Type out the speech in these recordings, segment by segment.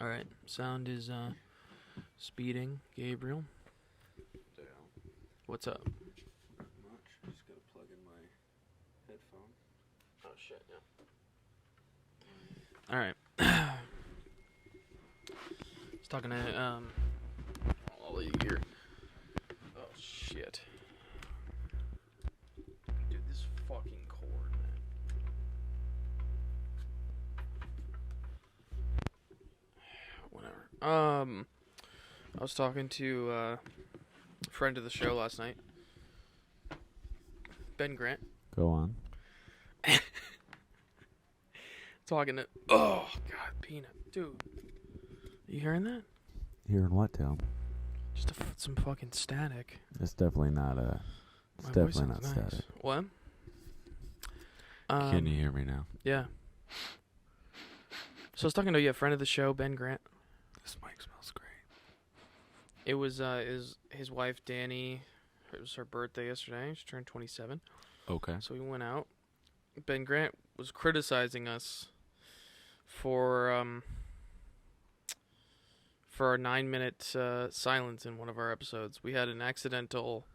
All right, sound is speeding. Gabriel, what's up? Not much. Just gotta plug in my headphone. Oh shit! Yeah. All right. I was talking to all of you here. Oh shit! Dude, this fucking cord, man. Whatever. I was talking to a friend of the show last night, Ben Grant. Go on. Talking to, oh god, Peanut, dude, you hearing that? Hearing what, Tim? Just some fucking static. It's definitely not My voice sounds nice. static. What? Can you hear me now? Yeah. So I was talking to a friend of the show, Ben Grant. This mic smells great. It was his wife Danny. It was her birthday yesterday. She turned 27. Okay. So we went out. Ben Grant was criticizing us for our 9-minute silence in one of our episodes. We had an accidental.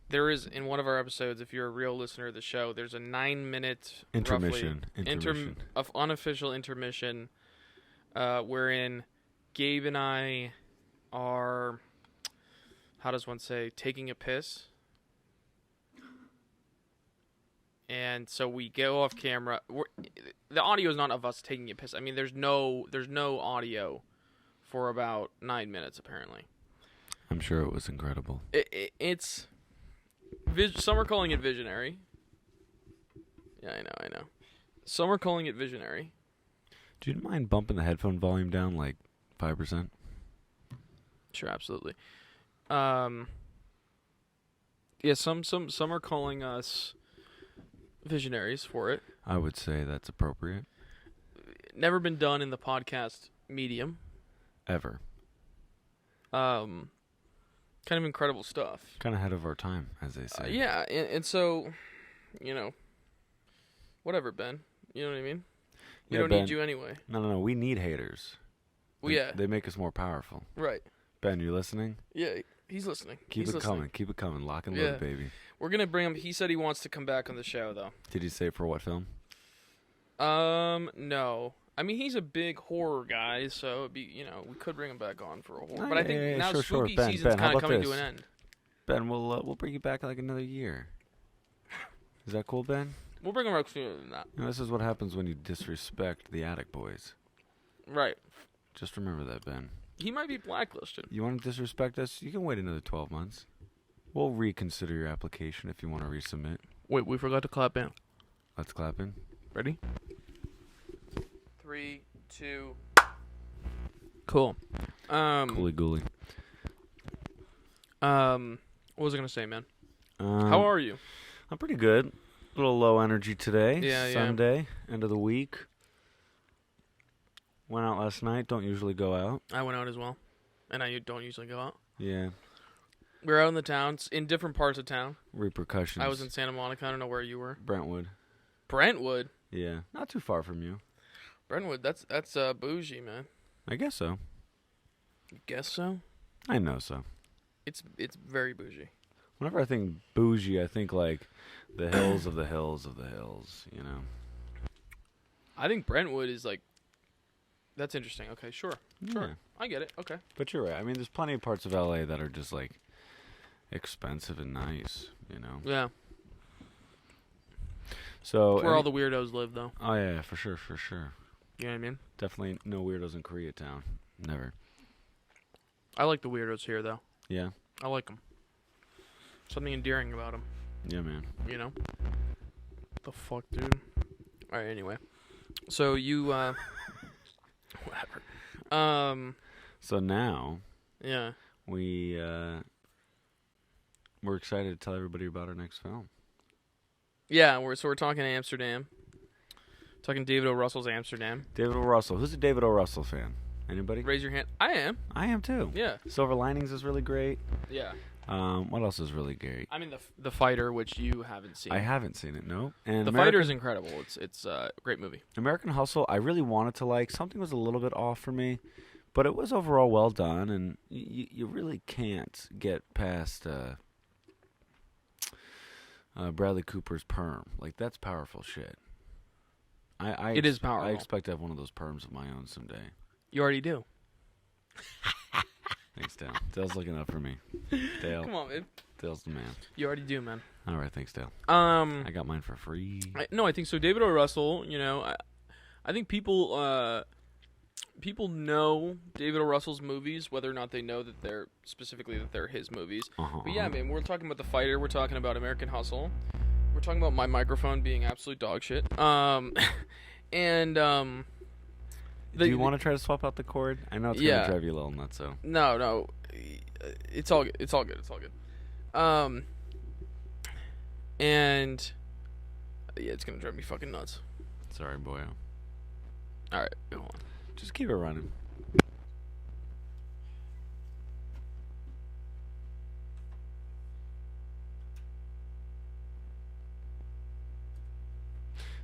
There is in one of our episodes, if you're a real listener of the show, there's a 9-minute intermission. Of unofficial intermission, wherein Gabe and I are, how does one say, taking a piss. And so we go off camera. The audio is not of us taking a piss. I mean, there's no audio for about 9 minutes, apparently. I'm sure it was incredible. It's some are calling it visionary. Yeah, I know. Some are calling it visionary. Do you mind bumping the headphone volume down like 5%? Sure, absolutely. Yeah, some are calling us visionaries for it. I would say that's appropriate. Never been done in the podcast medium. Ever. Kind of incredible stuff. Kind of ahead of our time, as they say. Yeah, and so, whatever, Ben. You know what I mean? We don't Ben, need you anyway. No. We need haters. Well, yeah. They make us more powerful. Right. Ben, you listening? Yeah, he's listening. Keep it coming. Lock and load, baby. We're going to bring him. He said he wants to come back on the show, though. Did he say for what film? No. I mean, he's a big horror guy, so it'd be, we could bring him back on for a horror. But I think now spooky season's kind of coming to an end. Ben, we'll bring you back like another year. Is that cool, Ben? We'll bring him back sooner than that. This is what happens when you disrespect the Attic Boys. Right. Just remember that, Ben. He might be blacklisted. You want to disrespect us? You can wait another 12 months. We'll reconsider your application if you want to resubmit. Wait, we forgot to clap in. Let's clap in. Ready? 3, 2. Cool. Cooly gooly. What was I gonna say, man? How are you? I'm pretty good. A little low energy today. Yeah, Sunday, end of the week. Went out last night. Don't usually go out. I went out as well, and I don't usually go out. Yeah. We were out in the towns, in different parts of town. Repercussions. I was in Santa Monica. I don't know where you were. Brentwood. Brentwood? Yeah, not too far from you. Brentwood, that's bougie, man. I guess so. You guess so? I know so. It's very bougie. Whenever I think bougie, I think like the hills of the hills of the hills, I think Brentwood is like, that's interesting. Okay, sure. Yeah. I get it. Okay. But you're right. I mean, there's plenty of parts of LA that are just like expensive and nice, Yeah. So That's where all the weirdos live, though. Oh yeah, for sure. You know what I mean? Definitely no weirdos in Koreatown. Never. I like the weirdos here, though. Yeah. I like them. Something endearing about them. Yeah, man. The fuck, dude. All right. Anyway, so you whatever. So now. Yeah. We're excited to tell everybody about our next film. Yeah, we're talking Amsterdam. Talking David O. Russell's Amsterdam. David O. Russell. Who's a David O. Russell fan? Anybody? Raise your hand. I am. I am too. Yeah. Silver Linings is really great. Yeah. What else is really great? I mean, the Fighter, which you haven't seen. I haven't seen it, no. And The Fighter is incredible. It's a great movie. American Hustle, I really wanted to like. Something was a little bit off for me, but it was overall well done, and you really can't get past Bradley Cooper's perm. Like, that's powerful shit. It is powerful. I expect to have one of those perms of my own someday. You already do. Thanks, Dale. Dale's looking up for me. Dale. Come on, man. Dale's the man. You already do, man. All right, thanks, Dale. I got mine for free. I think so. David O. Russell, I think people know David O. Russell's movies, whether or not they know that they're his movies. But yeah, man, we're talking about The Fighter. We're talking about American Hustle. We're talking about my microphone being absolute dog shit. Do you want to try to swap out the cord? I know it's going to drive you a little nuts, so. No. It's all good. It's all good. And yeah, it's going to drive me fucking nuts. Sorry, boyo. All right, go on. Just keep it running.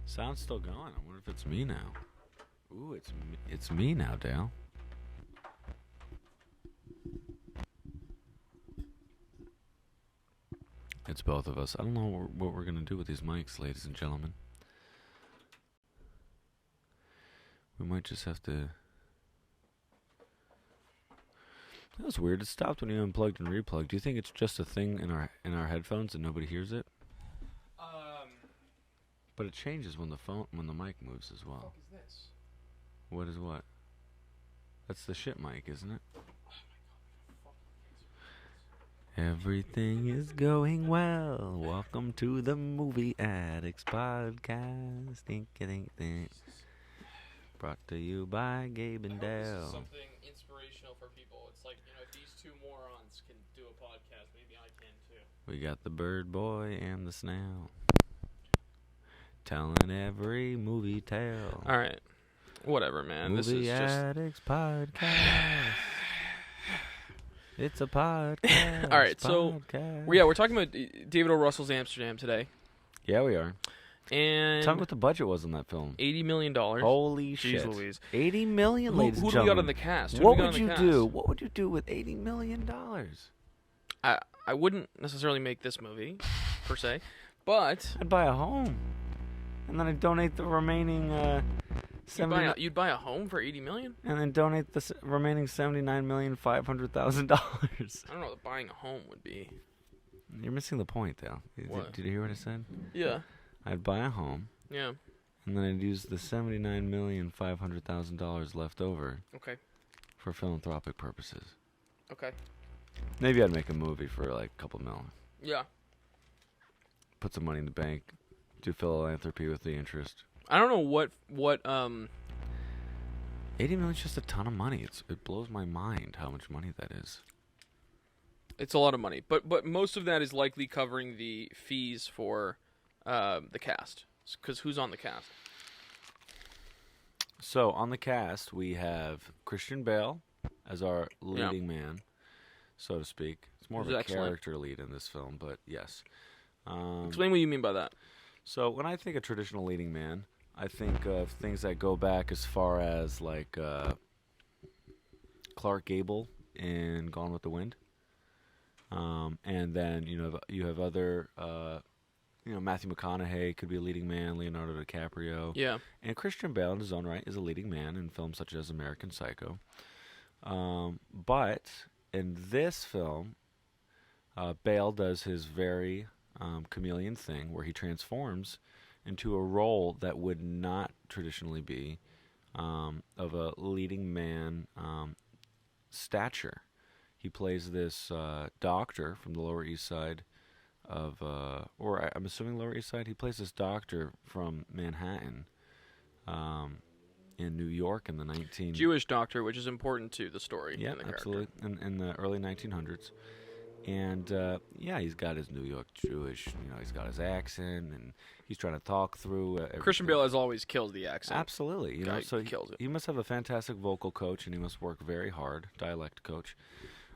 Sound's still going. I wonder if it's me now. Ooh, it's me now, Dale. It's both of us. I don't know what we're going to do with these mics, ladies and gentlemen. We might just have to... That was weird. It stopped when you unplugged and replugged. Do you think it's just a thing in our headphones and nobody hears it? But it changes when the mic moves as well. What the fuck is this? What is what? That's the shit mic, isn't it? Everything is going well. Welcome to the Movie Addicts Podcast. Think. Brought to you by Gabe and Dale. This is something inspirational for people. It's like, if these two morons can do a podcast, maybe I can too. We got the bird boy and the snail. Telling every movie tale. All right. Whatever, man. Movie Addicts Podcast. It's a podcast. All right, so we're talking about David O. Russell's Amsterdam today. Yeah, we are. And tell me what the budget was on that film. $80 million. Holy shit. Jeez Louise. $80 million, ladies and gentlemen. Who do we got on the cast? What would you do? What would you do with $80 million? I wouldn't necessarily make this movie, per se, but... I'd buy a home. And then I'd donate the remaining... You'd buy a home for $80 million? And then donate the remaining $79,500,000. I don't know what buying a home would be. You're missing the point, Dale. What? Did you hear what I said? Yeah. I'd buy a home. Yeah. And then I'd use the $79,500,000 left over. Okay. For philanthropic purposes. Okay. Maybe I'd make a movie for like a couple million. Yeah. Put some money in the bank. Do philanthropy with the interest. I don't know what 80 million is just a ton of money. It blows my mind how much money that is. It's a lot of money, but most of that is likely covering the fees for the cast. Because who's on the cast? So on the cast we have Christian Bale as our leading man, so to speak. It's more of a character lead in this film, but yes. Explain what you mean by that. So when I think of traditional leading man, I think of things that go back as far as like Clark Gable in Gone with the Wind, and then you have other Matthew McConaughey could be a leading man, Leonardo DiCaprio, and Christian Bale in his own right is a leading man in films such as American Psycho, but in this film, Bale does his very chameleon thing where he transforms into a role that would not traditionally be of a leading man stature. He plays this doctor from the Lower East Side of, or I'm assuming Lower East Side. He plays this doctor from Manhattan in New York in the Jewish doctor, which is important to the story. Yeah, and the absolutely. In the early 1900s. And, he's got his New York Jewish, he's got his accent, and he's trying to talk through everything. Christian Bale has always killed the accent. Absolutely. So he kills it. He must have a fantastic vocal coach, and he must work very hard, dialect coach.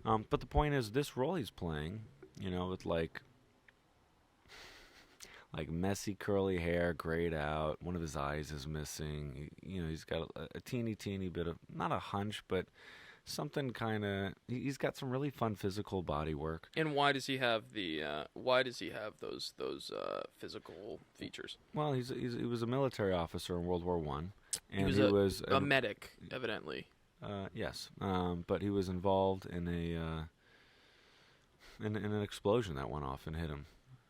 But the point is, this role he's playing you know, with like messy curly hair, grayed out. One of his eyes is missing. You know, he's got a teeny bit of, not a hunch, but something kind of. He's got some really fun physical body work. And why does he have those physical features? Well, he was a military officer in World War I, and he was a medic, evidently. Yes, but he was involved in an explosion that went off and hit him.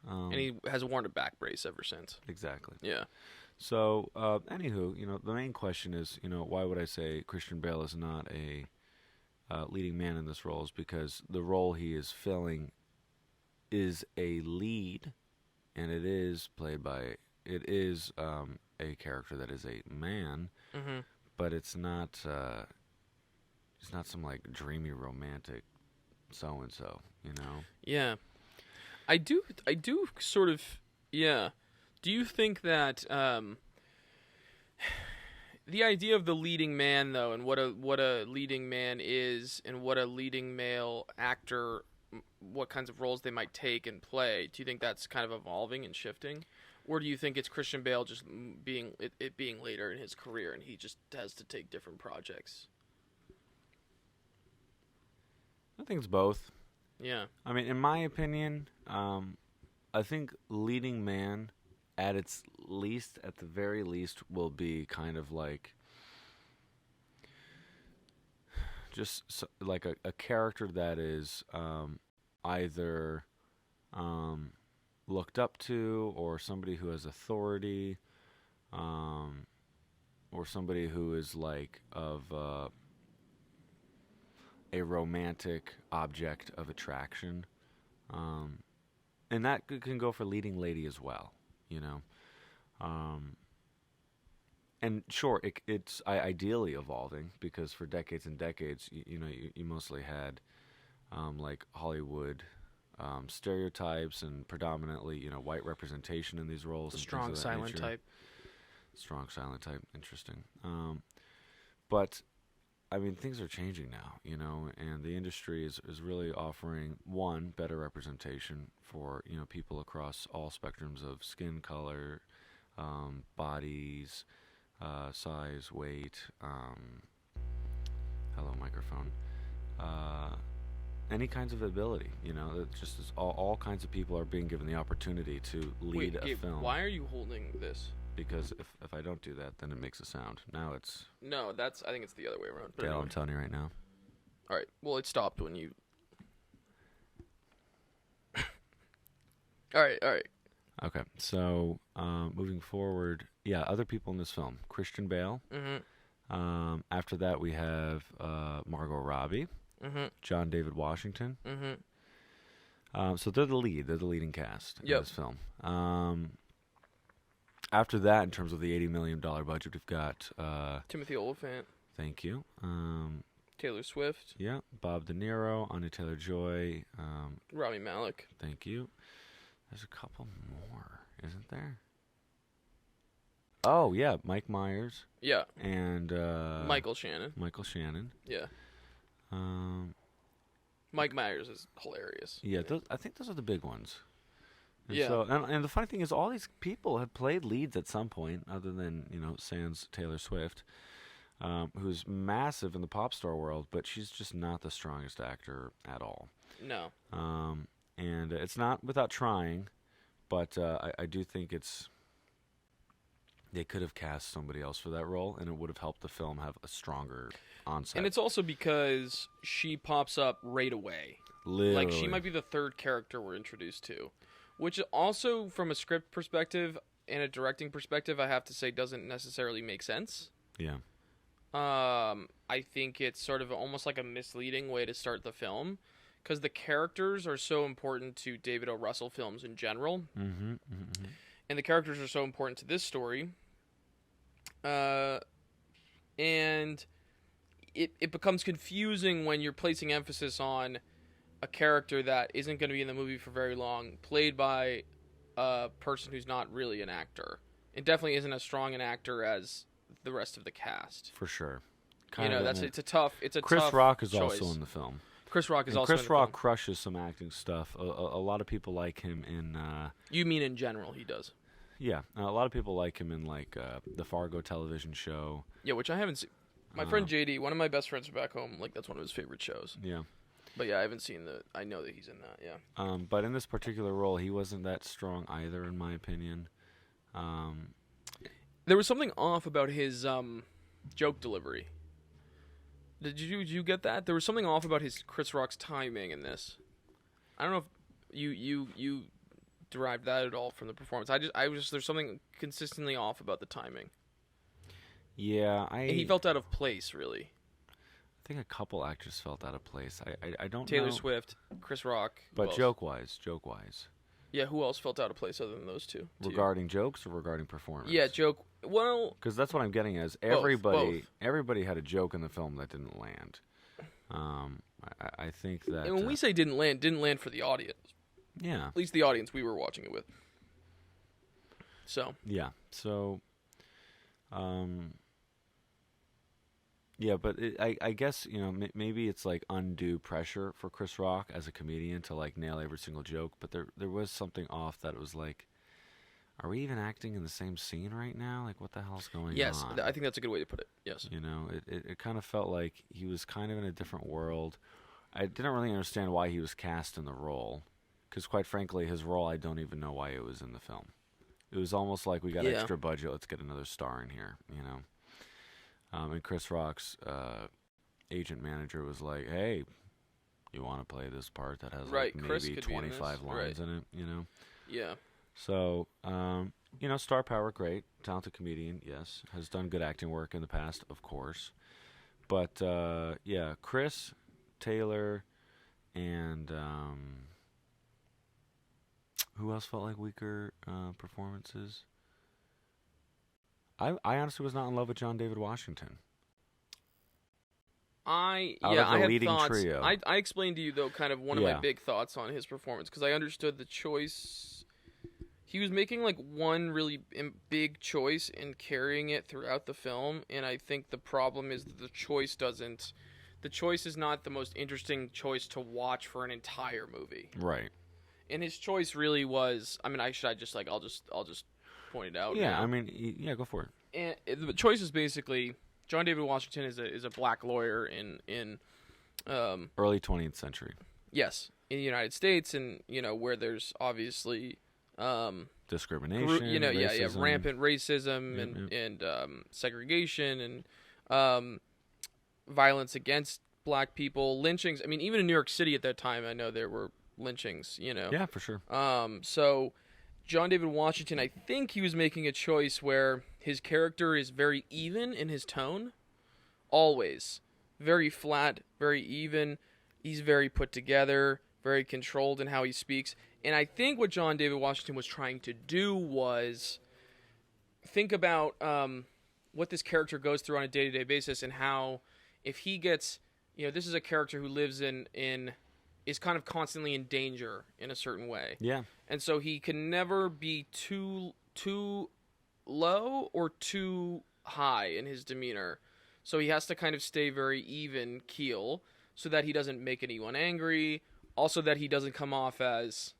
And he has worn a back brace ever since. Exactly. Yeah. So, anywho, you know, the main question is, you know, why would I say Christian Bale is not a leading man in this role? Is because the role he is filling is a lead, and it is a character that is a man, but it's not some like dreamy romantic so and so, you know. Yeah. I do sort of, yeah. Do you think that the idea of the leading man, though, and what a leading man is, and what a leading male actor, what kinds of roles they might take and play, do you think that's kind of evolving and shifting? Or do you think it's Christian Bale just being later in his career and he just has to take different projects? I think it's both. Yeah. I mean, in my opinion, I think leading man at the very least, will be kind of like just like a character that is either looked up to, or somebody who has authority, or somebody who is like of a romantic object of attraction, and that can go for leading lady as well, you know. And sure, it's ideally evolving, because for decades and decades, you mostly had like Hollywood stereotypes and predominantly white representation in these roles. The strong silent type. Strong silent type, interesting. But I mean, things are changing now, and the industry is really offering, one, better representation for, people across all spectrums of skin color, bodies, size, weight, hello microphone, any kinds of ability, it just is all kinds of people are being given the opportunity to lead a film. Why are you holding this? Because if I don't do that, then it makes a sound. Now it's... No, I think it's the other way around. Yeah, anyway. I'm telling you right now. All right. Well, it stopped when you... All right. Okay, so moving forward, other people in this film. Christian Bale. Mm-hmm. After that, we have Margot Robbie. Mm-hmm. John David Washington. Mm-hmm. So they're the lead. They're the leading cast in this film. After that, in terms of the $80 million budget, we've got... Timothy Olyphant. Thank you. Taylor Swift. Yeah. Bob De Niro, Anya Taylor-Joy. Rami Malek. Thank you. There's a couple more, isn't there? Oh, yeah. Mike Myers. Yeah. And... Michael Shannon. Yeah. Mike Myers is hilarious. Yeah, I think those are the big ones. And yeah. So, and the funny thing is, all these people have played leads at some point, other than, sans Taylor Swift, who's massive in the pop star world, but she's just not the strongest actor at all. No. And it's not without trying, but I do think they could have cast somebody else for that role, and it would have helped the film have a stronger onset. And it's also because she pops up right away. Literally. Like, she might be the third character we're introduced to. Which also, from a script perspective and a directing perspective, I have to say doesn't necessarily make sense. Yeah. I think it's sort of almost like a misleading way to start the film, because the characters are so important to David O. Russell films in general. Mm-hmm, mm-hmm. And the characters are so important to this story. And it becomes confusing when you're placing emphasis on a character that isn't going to be in the movie for very long, played by a person who's not really an actor. It definitely isn't as strong an actor as the rest of the cast. For sure. It's a tough Chris Rock is choice. also in the film. Chris Rock is and also Chris in the Rock film. crushes some acting stuff. A lot of people like him in. You mean in general he does? Yeah, a lot of people like him in like the Fargo television show. Yeah, which I haven't seen. My friend JD, one of my best friends back home, like that's one of his favorite shows. Yeah. But yeah, I haven't seen I know that he's in that. Yeah. But in this particular role, he wasn't that strong either, in my opinion. There was something off about his joke delivery. Did you get that? There was something off about his Chris Rock's timing in this. I don't know if you derived that at all from the performance. There's something consistently off about the timing. Yeah, and he felt out of place, really. I think a couple actors felt out of place. I don't know. Taylor Swift, Chris Rock. But joke wise. Yeah, who else felt out of place other than those two? Regarding jokes or regarding performance? Yeah, joke. Well, because that's what I'm getting at. Both. Everybody had a joke in the film that didn't land. I think that. And when we say didn't land for the audience. Yeah. At least the audience we were watching it with. So. Yeah. So. Yeah, but I guess, maybe it's like undue pressure for Chris Rock as a comedian to like nail every single joke, but there was something off that it was like, are we even acting in the same scene right now? Like, what the hell's going on? Yes, I think that's a good way to put it, yes. It kind of felt like he was kind of in a different world. I didn't really understand why he was cast in the role, because quite frankly, his role, I don't even know why it was in the film. It was almost like we got extra budget, let's get another star in here, And Chris Rock's agent manager was like, "Hey, you want to play this part that has like maybe 25 lines in it, Yeah. So, star power, great, talented comedian, yes, has done good acting work in the past, of course. But yeah, Chris, Taylor, and who else felt like weaker performances? I honestly was not in love with John David Washington. I had thoughts. Trio. I explained to you though, kind of one of my big thoughts on his performance, because I understood the choice. He was making like one really big choice and carrying it throughout the film, and I think the problem is that the choice is not the most interesting choice to watch for an entire movie. Right. And his choice really was. I mean, I'll just point it out. Yeah, now. I mean, yeah, go for it. And the choice is basically John David Washington is a black lawyer in early 20th century. Yes, in the United States, and where there's obviously discrimination, rampant racism and segregation and violence against black people, lynchings. I mean, even in New York City at that time, I know there were lynchings. Yeah, for sure. So John David Washington, I think he was making a choice where his character is very even in his tone, always very flat, very even. He's very put together, very controlled in how he speaks. And I think what John David Washington was trying to do was think about what this character goes through on a day-to-day basis, and how if he gets, this is a character who lives is kind of constantly in danger in a certain way. Yeah. And so he can never be too low or too high in his demeanor. So he has to kind of stay very even keel so that he doesn't make anyone angry. Also that he doesn't come off as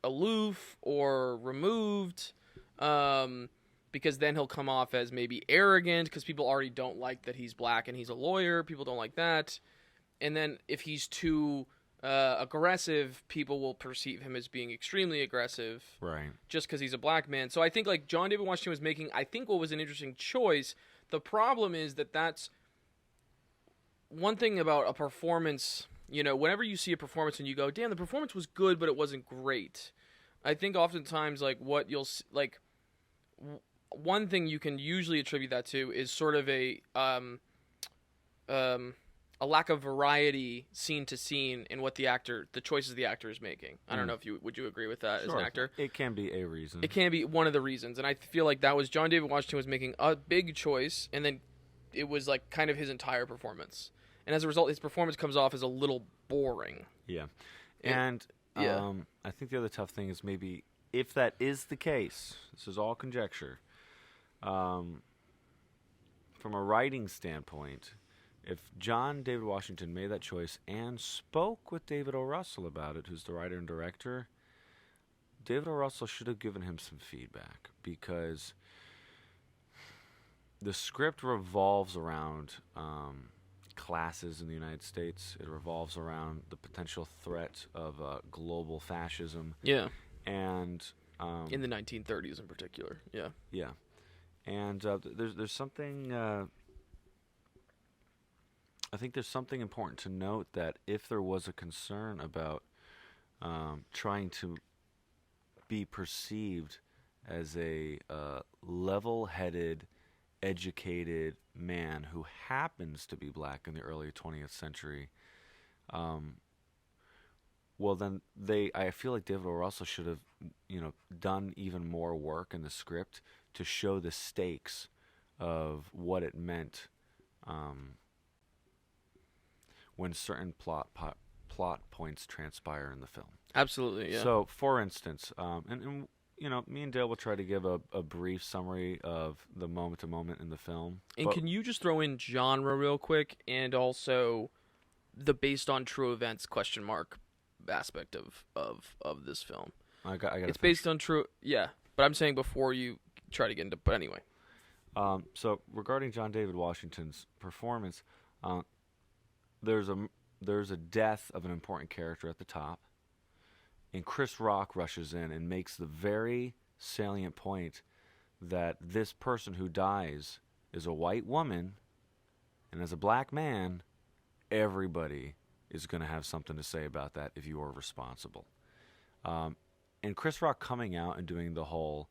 aloof or removed, because then he'll come off as maybe arrogant, because people already don't like that he's black and he's a lawyer. People don't like that. And then if he's too aggressive, people will perceive him as being extremely aggressive, right? Just because he's a black man. So I think like John David Washington was making, I think, what was an interesting choice. The problem is that's one thing about a performance. Whenever you see a performance and you go, damn, the performance was good, but it wasn't great. I think oftentimes, like, what you'll like, one thing you can usually attribute that to is sort of a lack of variety scene to scene in what the choices the actor is making. I don't know if would you agree with that as an actor? It can be a reason. It can be one of the reasons, and I feel like that was John David Washington was making a big choice, and then it was like kind of his entire performance. And as a result, his performance comes off as a little boring. Yeah. And I think the other tough thing is maybe if that is the case, this is all conjecture, from a writing standpoint, if John David Washington made that choice and spoke with David O. Russell about it, who's the writer and director, David O. Russell should have given him some feedback, because the script revolves around classes in the United States. It revolves around the potential threat of global fascism. Yeah. And in the 1930s in particular. Yeah. Yeah. And there's something. I think there's something important to note, that if there was a concern about trying to be perceived as a level-headed, educated man who happens to be black in the early 20th century, well, then I feel like David O. Russell should have, done even more work in the script to show the stakes of what it meant when certain plot points transpire in the film. Absolutely, yeah. So, for instance, and me and Dale will try to give a brief summary of the moment-to-moment in the film. And can you just throw in genre real quick, and also the based on true events ? Aspect of this film? I got it's based on true, yeah. But I'm saying before you try to get into. But anyway. So regarding John David Washington's performance, there's a death of an important character at the top. And Chris Rock rushes in and makes the very salient point that this person who dies is a white woman, and as a black man, everybody is going to have something to say about that if you are responsible. And Chris Rock coming out and doing the whole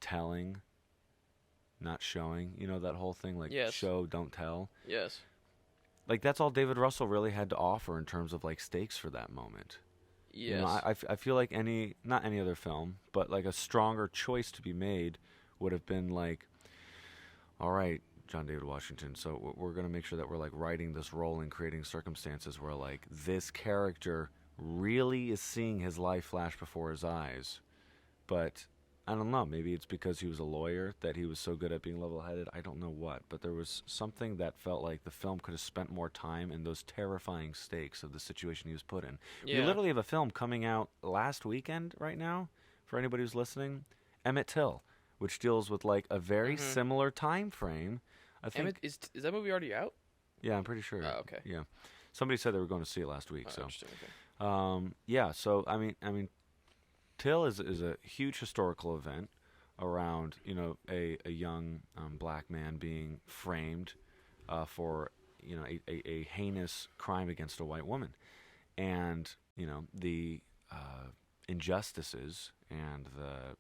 telling, not showing, that whole thing, like yes. Show, don't tell. Yes. Like, that's all David Russell really had to offer in terms of, like, stakes for that moment. Yes. I feel like not any other film, but like a stronger choice to be made would have been like, all right, John David Washington, so we're going to make sure that we're like writing this role and creating circumstances where like this character really is seeing his life flash before his eyes. But I don't know, maybe it's because he was a lawyer that he was so good at being level-headed. I don't know what, but there was something that felt like the film could have spent more time in those terrifying stakes of the situation he was put in. Yeah. We literally have a film coming out last weekend right now, for anybody who's listening, Emmett Till, which deals with like a very similar time frame. I think Emmett, is that movie already out? Yeah, I'm pretty sure. Oh, okay. Yeah, somebody said they were going to see it last week. Oh, so, interesting. Okay. yeah. So I mean, Till is a huge historical event around a young black man being framed for a heinous crime against a white woman, and the injustices and the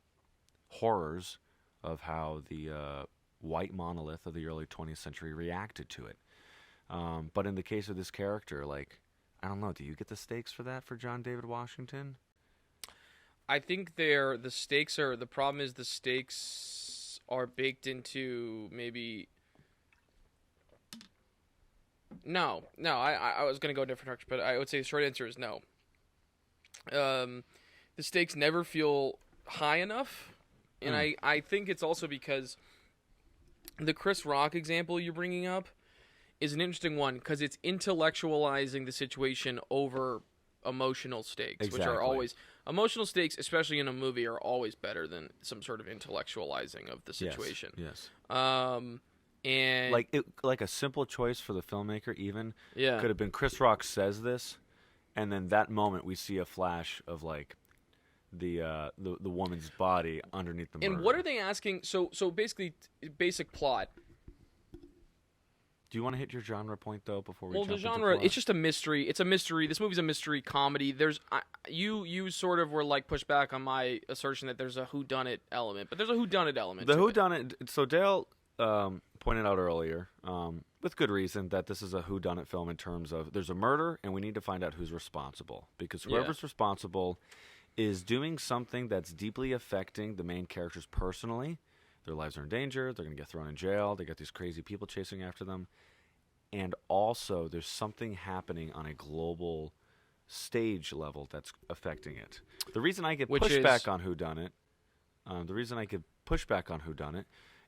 horrors of how the white monolith of the early 20th century reacted to it. But in the case of this character, like, I don't know, do you get the stakes for that for John David Washington? I think the stakes are, the problem is the stakes are baked into maybe. No, I was going to go a different direction, but I would say the short answer is no. The stakes never feel high enough, and I think it's also because the Chris Rock example you're bringing up is an interesting one, because it's intellectualizing the situation over emotional stakes, exactly. Which are always emotional stakes, especially in a movie, are always better than some sort of intellectualizing of the situation. Yes. And like a simple choice for the filmmaker even could have been Chris Rock says this, and then that moment we see a flash of like the woman's body underneath the murder. And what are they asking? So basically, basic plot. Do you want to hit your genre point though before we? Well, jump the genre, into plot? it's just a mystery. It's a mystery. This movie's a mystery comedy. You sort of were like pushed back on my assertion that there's a whodunit element, but there's a whodunit element. The whodunit. So Dale pointed out earlier, with good reason, that this is a whodunit film in terms of there's a murder and we need to find out who's responsible, because whoever's responsible is doing something that's deeply affecting the main characters personally. Their lives are in danger. They're going to get thrown in jail. They got these crazy people chasing after them. And also, there's something happening on a global stage level that's affecting it. The reason I get pushback on whodunit,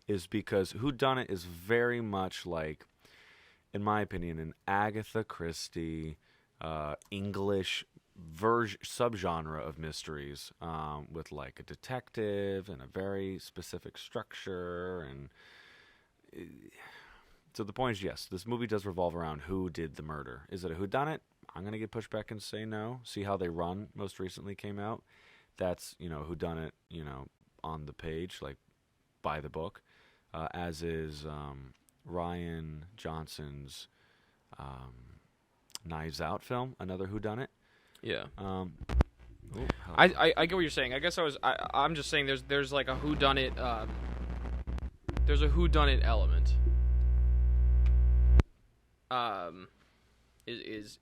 is because whodunit is very much like in my opinion, an Agatha Christie English subgenre of mysteries, with like a detective and a very specific structure. And so the point is, yes, this movie does revolve around who did the murder. Is it a whodunit? I'm going to get pushed back and say no. See How They Run most recently came out. That's, whodunit, on the page, like by the book, as is Ryan Johnson's Knives Out film, another whodunit. Yeah. I get what you're saying. I guess I'm just saying there's like a whodunit. There's a whodunit element. Is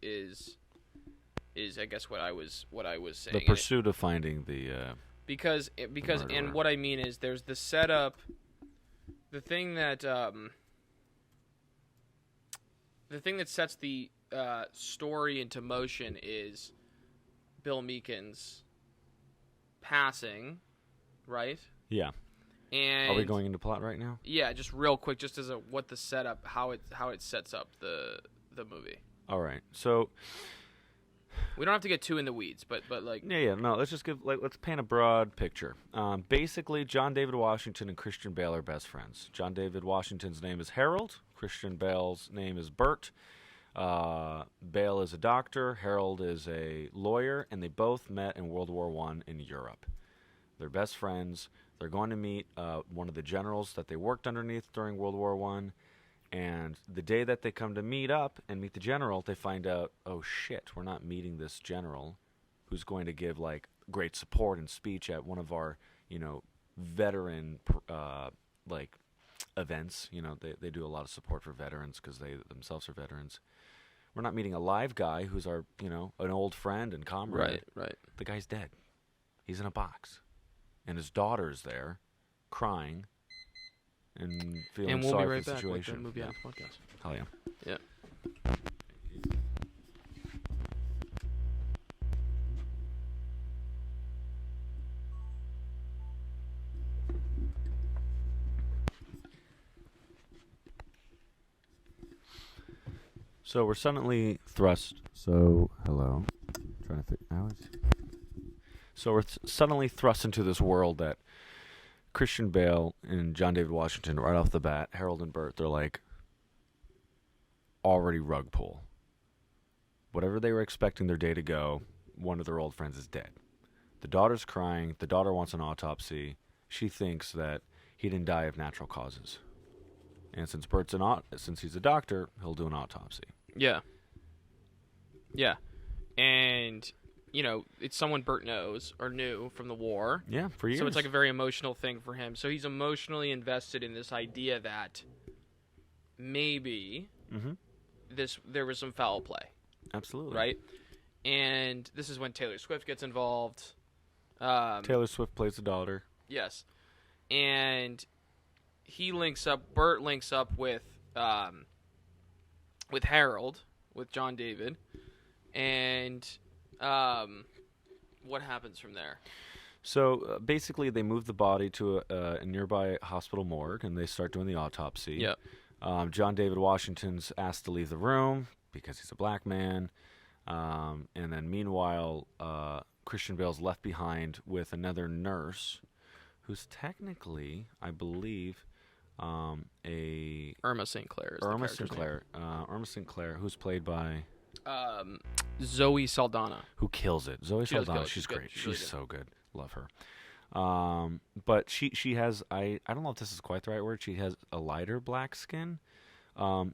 I guess what I was saying. The pursuit of finding the because and what I mean is there's the setup. The thing that sets the story into motion is Bill Meakin's passing, right? Yeah. And are we going into plot right now? Yeah, just real quick, just as what the setup, how it sets up the movie. All right, so we don't have to get too in the weeds, but like no, let's just let's paint a broad picture. Basically, John David Washington and Christian Bale are best friends. John David Washington's name is Harold. Christian Bale's name is Bert. Bale is a doctor. Harold is a lawyer, and they both met in World War I in Europe. They're best friends. They're going to meet one of the generals that they worked underneath during World War I. And the day that they come to meet up and meet the general, they find out, oh shit, we're not meeting this general who's going to give like great support and speech at one of our, veteran like events. They do a lot of support for veterans because they themselves are veterans. We're not meeting a live guy who's our, an old friend and comrade. Right. The guy's dead. He's in a box. And his daughter's there, crying and feeling we'll sorry be right for the back situation. With the movie podcast. Hell yeah. Yeah. So we're suddenly thrust. So hello. Trying to figure. So we're suddenly thrust into this world that Christian Bale and John David Washington, right off the bat, Harold and Bert, they're like already rug pull. Whatever they were expecting their day to go, one of their old friends is dead. The daughter's crying. The daughter wants an autopsy. She thinks that he didn't die of natural causes. And since since he's a doctor, he'll do an autopsy. Yeah. Yeah. And it's someone Bert knows or knew from the war. Yeah, for years. So it's like a very emotional thing for him. So he's emotionally invested in this idea that maybe there was some foul play. Absolutely. Right? And this is when Taylor Swift gets involved. Taylor Swift plays the daughter. Yes. And Bert links up with Harold, with John David, and what happens from there? So basically, they move the body to a nearby hospital morgue, and they start doing the autopsy. Yep. John David Washington's asked to leave the room because he's a black man, and then meanwhile, Christian Bale's left behind with another nurse, who's technically, I believe, Irma St. Clair. Irma St. Clair, who's played by Zoe Saldana, who kills it. Zoe Saldana, she's great. She's really so good. Love her. But she has I don't know if this is quite the right word. She has a lighter black skin.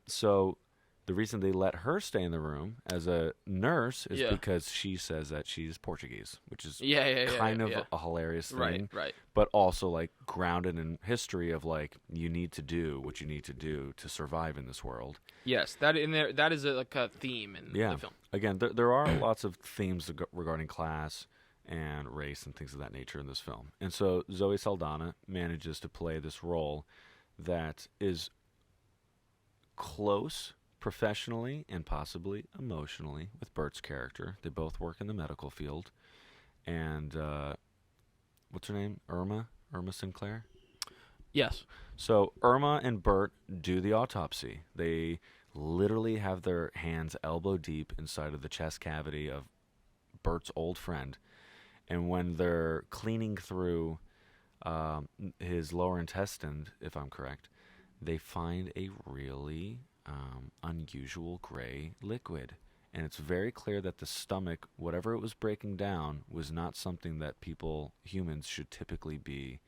So the reason they let her stay in the room as a nurse is because she says that she's Portuguese, which is kind of a hilarious thing. Right. But also like grounded in history of like you need to do what you need to do to survive in this world. Yes, that is like a theme in the film. Again, there are lots of themes regarding class and race and things of that nature in this film. And so Zoe Saldana manages to play this role that is close professionally and possibly emotionally with Bert's character. They both work in the medical field. And what's her name? Irma Sinclair? Yes. So Irma and Bert do the autopsy. They literally have their hands elbow deep inside of the chest cavity of Bert's old friend. And when they're cleaning through his lower intestine, if I'm correct, they find a really unusual gray liquid. And it's very clear that the stomach, whatever it was breaking down, was not something that humans should typically be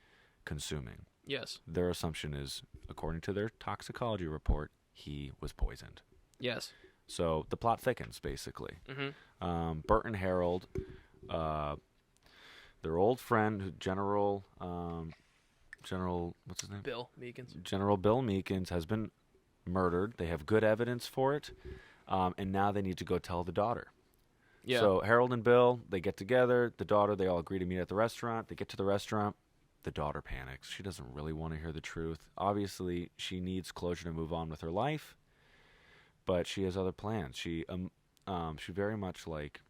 consuming. Yes. Their assumption is, according to their toxicology report, he was poisoned. Yes. So the plot thickens, basically. Mm-hmm. Bert and Harold, their old friend, General, what's his name? Bill Meekins. General Bill Meekins has been murdered. They have good evidence for it. And now they need to go tell the daughter. Yeah. So Harold and Bill, they get together. The daughter, they all agree to meet at the restaurant. They get to the restaurant. The daughter panics. She doesn't really want to hear the truth. Obviously, she needs closure to move on with her life, but she has other plans. She very much, like,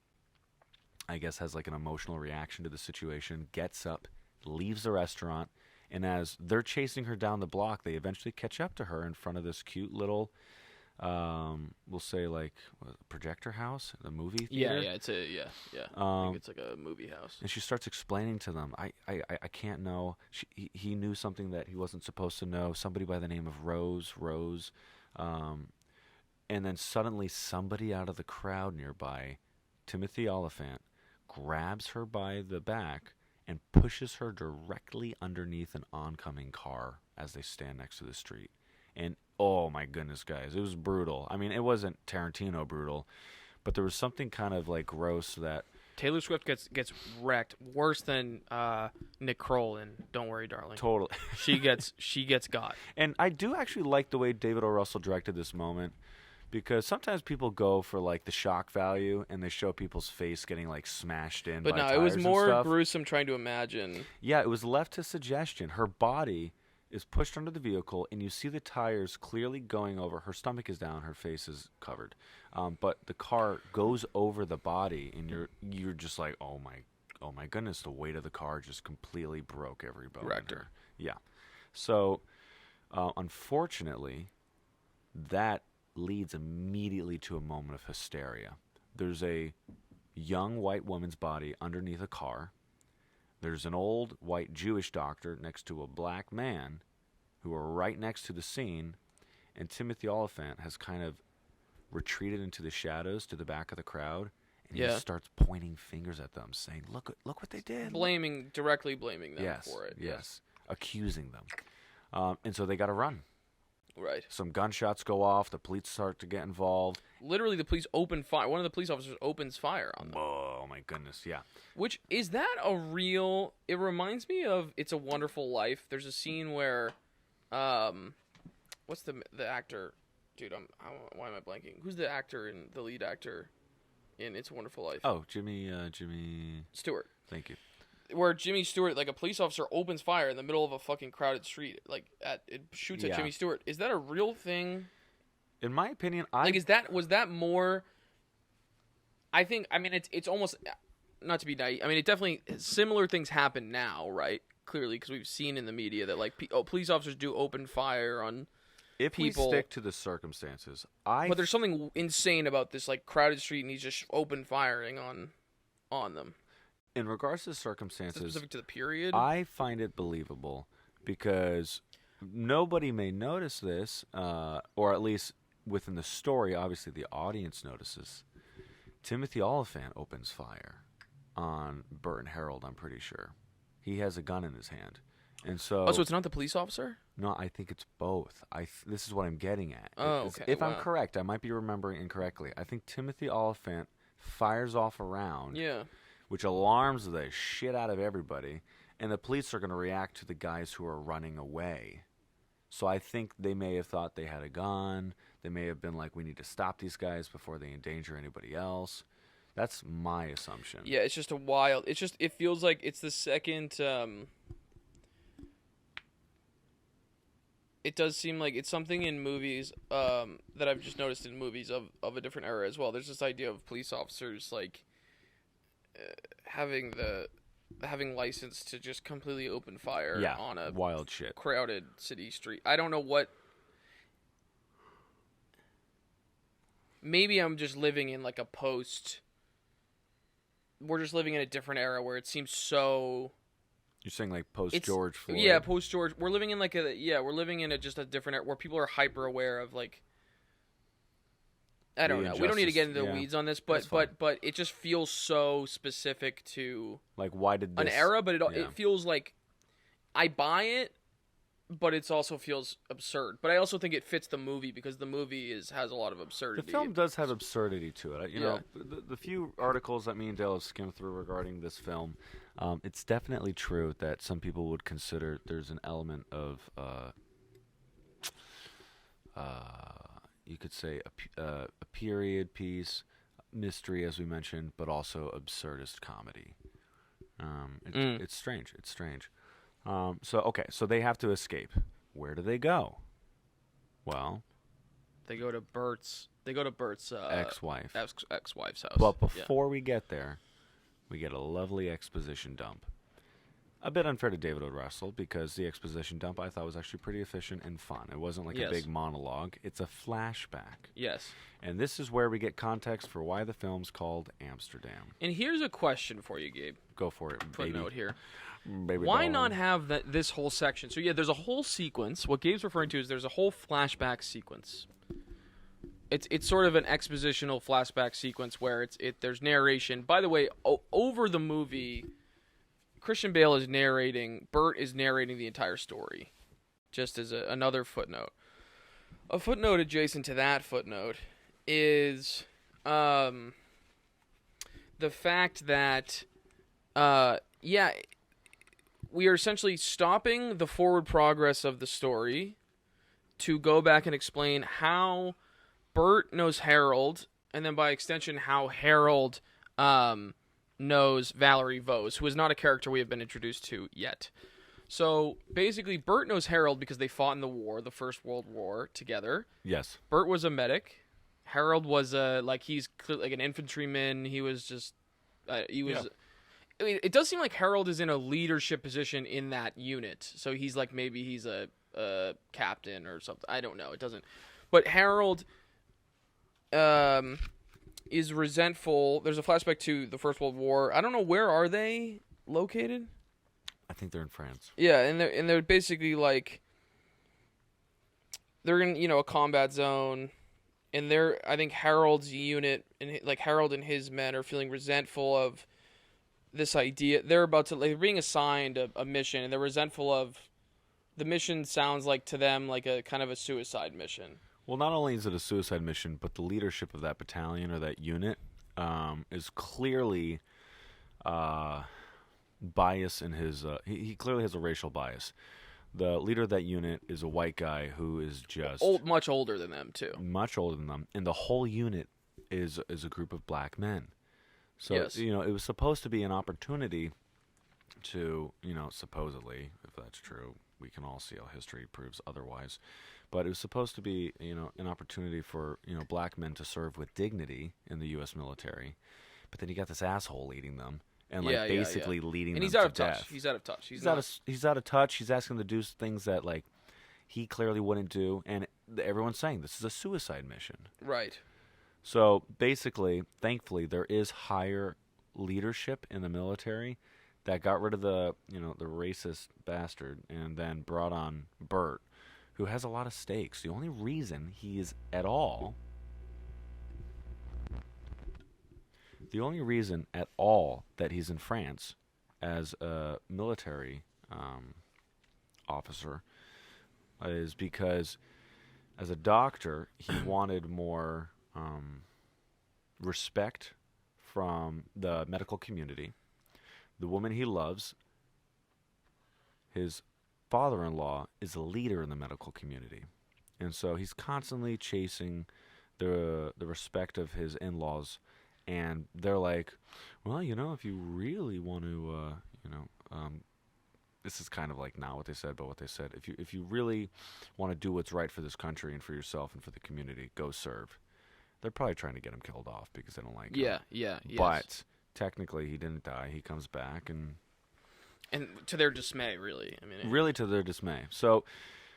I guess, has like an emotional reaction to the situation, gets up, leaves the restaurant, and as they're chasing her down the block, they eventually catch up to her in front of this cute little... we'll say like projector house, the movie theater. Yeah. I think it's like a movie house. And she starts explaining to them, I can't know. He knew something that he wasn't supposed to know. Somebody by the name of Rose. And then suddenly somebody out of the crowd nearby, Timothy Oliphant, grabs her by the back and pushes her directly underneath an oncoming car as they stand next to the street. And oh my goodness, guys, it was brutal. I mean, it wasn't Tarantino brutal, but there was something kind of like gross that Taylor Swift gets wrecked worse than Nick Kroll in Don't Worry, Darling. Totally. she gets got. And I do actually like the way David O. Russell directed this moment, because sometimes people go for like the shock value and they show people's face getting like smashed in. But by no, tires it was more and stuff. gruesome trying to imagine. Yeah, it was left to suggestion. Her body is pushed under the vehicle, and you see the tires clearly going over. Her stomach is down, her face is covered, but the car goes over the body, and you're just like, oh my goodness, the weight of the car just completely broke every bone. Wrecked her. Yeah. So, unfortunately, that leads immediately to a moment of hysteria. There's a young white woman's body underneath a car. There's an old white Jewish doctor next to a black man who are right next to the scene, and Timothy Oliphant has kind of retreated into the shadows to the back of the crowd, and he starts pointing fingers at them, saying, look what they did. Directly blaming them for it. Yes, accusing them. And so they got to run. Right. Some gunshots go off. The police start to get involved. Literally, the police open fire. One of the police officers opens fire on them. Oh, my goodness, yeah. Which, is that a real... It reminds me of It's a Wonderful Life. There's a scene where... what's the actor... Dude, why am I blanking? Who's the lead actor in It's a Wonderful Life? Oh, Jimmy Stewart. Thank you. Where Jimmy Stewart, like a police officer, opens fire in the middle of a fucking crowded street, it shoots at Jimmy Stewart. Is that a real thing? In my opinion, was that more? I mean, it's almost, not to be naive. I mean, it definitely, similar things happen now, right? Clearly, because we've seen in the media that police officers do open fire on people. We stick to the circumstances, but there's something insane about this crowded street, and he's just open firing on them. In regards to the circumstances, specific to the period, I find it believable because nobody may notice this, or at least within the story, obviously the audience notices. Timothy Oliphant opens fire on Bert and Harold, I'm pretty sure. He has a gun in his hand. And so... Oh, so it's not the police officer? No, I think it's both. This is what I'm getting at. Oh, okay. If I'm correct, I might be remembering incorrectly. I think Timothy Oliphant fires off a round. Yeah. Which alarms the shit out of everybody, and the police are going to react to the guys who are running away. So I think they may have thought they had a gun. They may have been like, we need to stop these guys before they endanger anybody else. That's my assumption. Yeah, it's just it feels like it's the second, it does seem like it's something in movies that I've just noticed in movies of a different era as well. There's this idea of police officers, having license to just completely open fire on a wild shit crowded city street. I don't know what maybe I'm just living in like a post. We're just living in a different era where it seems so. You're saying like post George Floyd. Yeah, post George. We're living in we're living in just a different era where people are hyper aware of like. I don't know. We don't need to get into the weeds on this, but it just feels so specific to like why did this, an era, but it feels like I buy it, but it also feels absurd. But I also think it fits the movie because the movie has a lot of absurdity. The film does have absurdity to it. You know, the few articles that me and Dale have skimmed through regarding this film, it's definitely true that some people would consider there's an element of you could say a period piece, mystery, as we mentioned, but also absurdist comedy. It's strange. It's strange. So they have to escape. Where do they go? Well, they go to Bert's ex-wife. Ex-wife's house. But before we get there, we get a lovely exposition dump. A bit unfair to David O. Russell because the exposition dump I thought was actually pretty efficient and fun. It wasn't like a big monologue. It's a flashback. Yes. And this is where we get context for why the film's called Amsterdam. And here's a question for you, Gabe. Go for it, baby. Footnote here. Baby why doll. not have this whole section? So, there's a whole sequence. What Gabe's referring to is there's a whole flashback sequence. It's sort of an expositional flashback sequence where there's narration. By the way, over the movie, Christian Bale is narrating. Bert is narrating the entire story. Just as another footnote. A footnote adjacent to that footnote is the fact that we are essentially stopping the forward progress of the story to go back and explain how Bert knows Harold, and then by extension how Harold knows Valerie Vose, who is not a character we have been introduced to yet. So basically, Bert knows Harold because they fought in the war, the First World War, together. Yes. Bert was a medic. Harold was he's like an infantryman. He was just I mean, it does seem like Harold is in a leadership position in that unit. So he's like maybe he's a captain or something. I don't know. It doesn't. But Harold is resentful. There's a flashback to the First World War. I don't know, where are they located? I think they're in France. Yeah, and they're basically like they're in a combat zone, and I think Harold's unit and Harold and his men are feeling resentful of this idea. They're being assigned a mission, and they're resentful of the mission. Sounds like to them like a kind of a suicide mission. Well, not only is it a suicide mission, but the leadership of that battalion or that unit is clearly bias in his. He clearly has a racial bias. The leader of that unit is a white guy who is just much older than them too. Much older than them, and the whole unit is a group of black men. So yes. It was supposed to be an opportunity to supposedly, if that's true, we can all see how history proves otherwise. But it was supposed to be, an opportunity for, black men to serve with dignity in the U.S. military. But then you got this asshole leading them and basically leading them to death. He's out of touch. He's out of touch. He's asking them to do things that he clearly wouldn't do. And everyone's saying this is a suicide mission. Right. So basically, thankfully, there is higher leadership in the military that got rid of the racist bastard and then brought on Bert, who has a lot of stakes. The only reason he is at all that he's in France as a military officer is because as a doctor, he wanted more respect from the medical community. The woman he loves, his father-in-law, is a leader in the medical community. And so he's constantly chasing the respect of his in-laws. And they're like, well, if you really want to, this is kind of like not what they said, but what they said. If you really want to do what's right for this country and for yourself and for the community, go serve. They're probably trying to get him killed off because they don't like him. Yeah. But technically, he didn't die. He comes back and to their dismay, really. I mean, really to their dismay. So,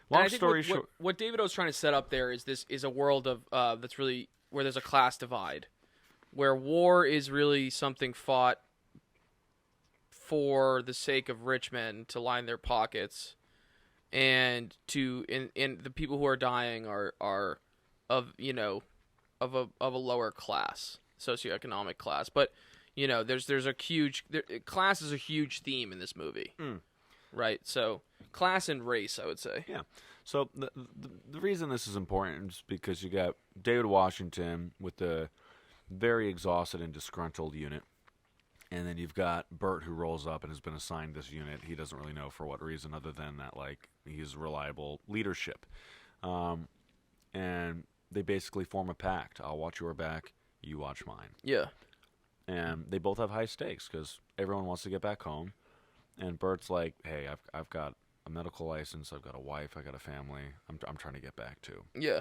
long story short, what David O's trying to set up there is a world of that's really where there's a class divide, where war is really something fought for the sake of rich men to line their pockets, and the people who are dying are of a lower class, socioeconomic class. But there's a huge class is a huge theme in this movie, right? So class and race, I would say. Yeah. So the reason this is important is because you got David Washington with the very exhausted and disgruntled unit. And then you've got Bert, who rolls up and has been assigned this unit. He doesn't really know for what reason, other than that, like, he's reliable leadership. And they basically form a pact. I'll watch your back, you watch mine. Yeah. And they both have high stakes because everyone wants to get back home. And Bert's like, hey, I've got a medical license, I've got a wife, I got a family. I'm trying to get back too. Yeah.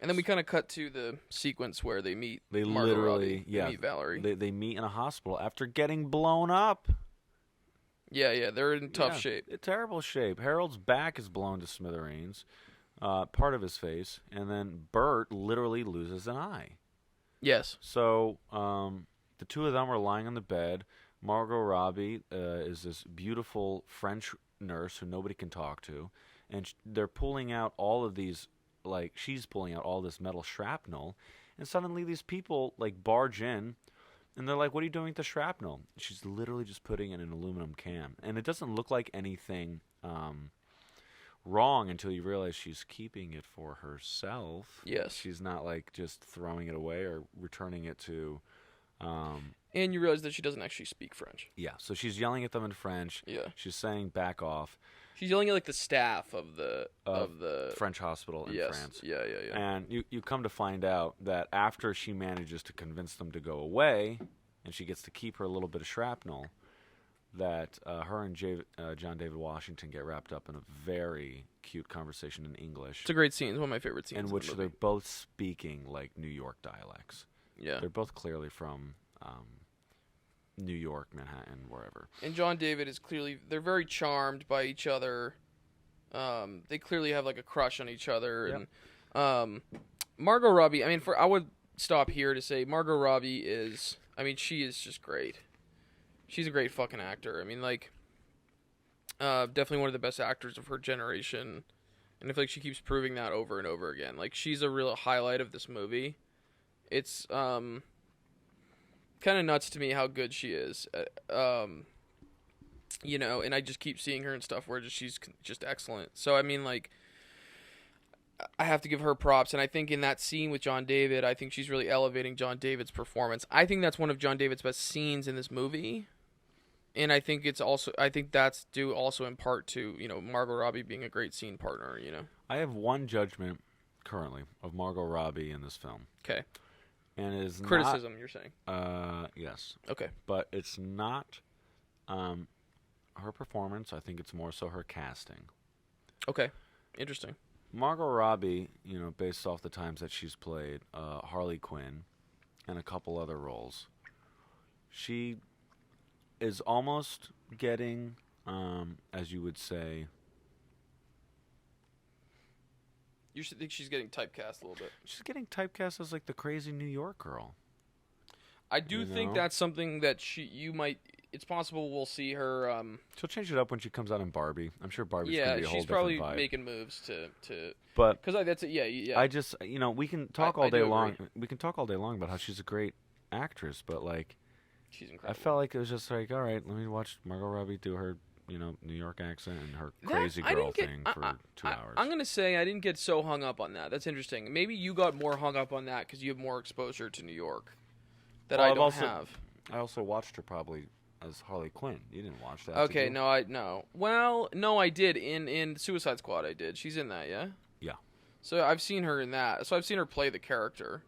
And then we kind of cut to the sequence where they meet. They Margot literally, Robbie. They meet Valerie. They meet in a hospital after getting blown up. Yeah, they're in tough shape. Terrible shape. Harold's back is blown to smithereens, part of his face, and then Bert literally loses an eye. Yes. So the two of them are lying on the bed. Margot Robbie is this beautiful French nurse who nobody can talk to, and they're pulling out all of these. Like, she's pulling out all this metal shrapnel, and suddenly these people, like, barge in, and they're like, what are you doing with the shrapnel? She's literally just putting it in an aluminum can. And it doesn't look like anything wrong until you realize she's keeping it for herself. Yes. She's not, like, just throwing it away or returning it to... and you realize that she doesn't actually speak French. Yeah, so she's yelling at them in French. Yeah. She's saying, back off. She's yelling at, like, the staff of the French hospital in France. Yeah. And you come to find out that after she manages to convince them to go away, and she gets to keep her little bit of shrapnel, that her and John David Washington get wrapped up in a very cute conversation in English. It's a great scene. It's one of my favorite scenes. In which they're both speaking like New York dialects. Yeah. They're both clearly from New York, Manhattan, wherever. And John David is clearly, they're very charmed by each other. They clearly have like a crush on each other. Yep. And Margot Robbie, I mean, I would stop here to say Margot Robbie is, I mean, she is just great. She's a great fucking actor. I mean, like, definitely one of the best actors of her generation. And I feel like she keeps proving that over and over again. Like, she's a real highlight of this movie. It's, kind of nuts to me how good she is, and I just keep seeing her and stuff where she's just excellent. So I mean, like, I have to give her props, and I think in that scene with John David, I think she's really elevating John David's performance. I think that's one of John David's best scenes in this movie, and I think that's due also in part to Margot Robbie being a great scene partner. I have one judgment currently of Margot Robbie in this film. Okay. And it is criticism, you're saying? Yes. Okay. But it's not her performance. I think it's more so her casting. Okay. Interesting. Margot Robbie, based off the times that she's played Harley Quinn and a couple other roles, she is almost getting, as you would say... You should think she's getting typecast a little bit. She's getting typecast as like the crazy New York girl. I do think that's something that it's possible we'll see her. She'll change it up when she comes out in Barbie. I'm sure Barbie's going to be a whole different vibe. Yeah, she's probably making moves to. But because that's it. Yeah. I just we can talk all day long. We can talk all day long about how she's a great actress, but like, she's incredible. I felt like it was just like, all right, let me watch Margot Robbie do her New York accent and her crazy girl thing for 2 hours. I'm going to say I didn't get so hung up on that. That's interesting. Maybe you got more hung up on that because you have more exposure to New York that I don't have. I also watched her probably as Harley Quinn. You didn't watch that, okay, did you? no. Well, no, I did. In Suicide Squad, I did. She's in that, yeah? Yeah. So I've seen her in that. So I've seen her play the character.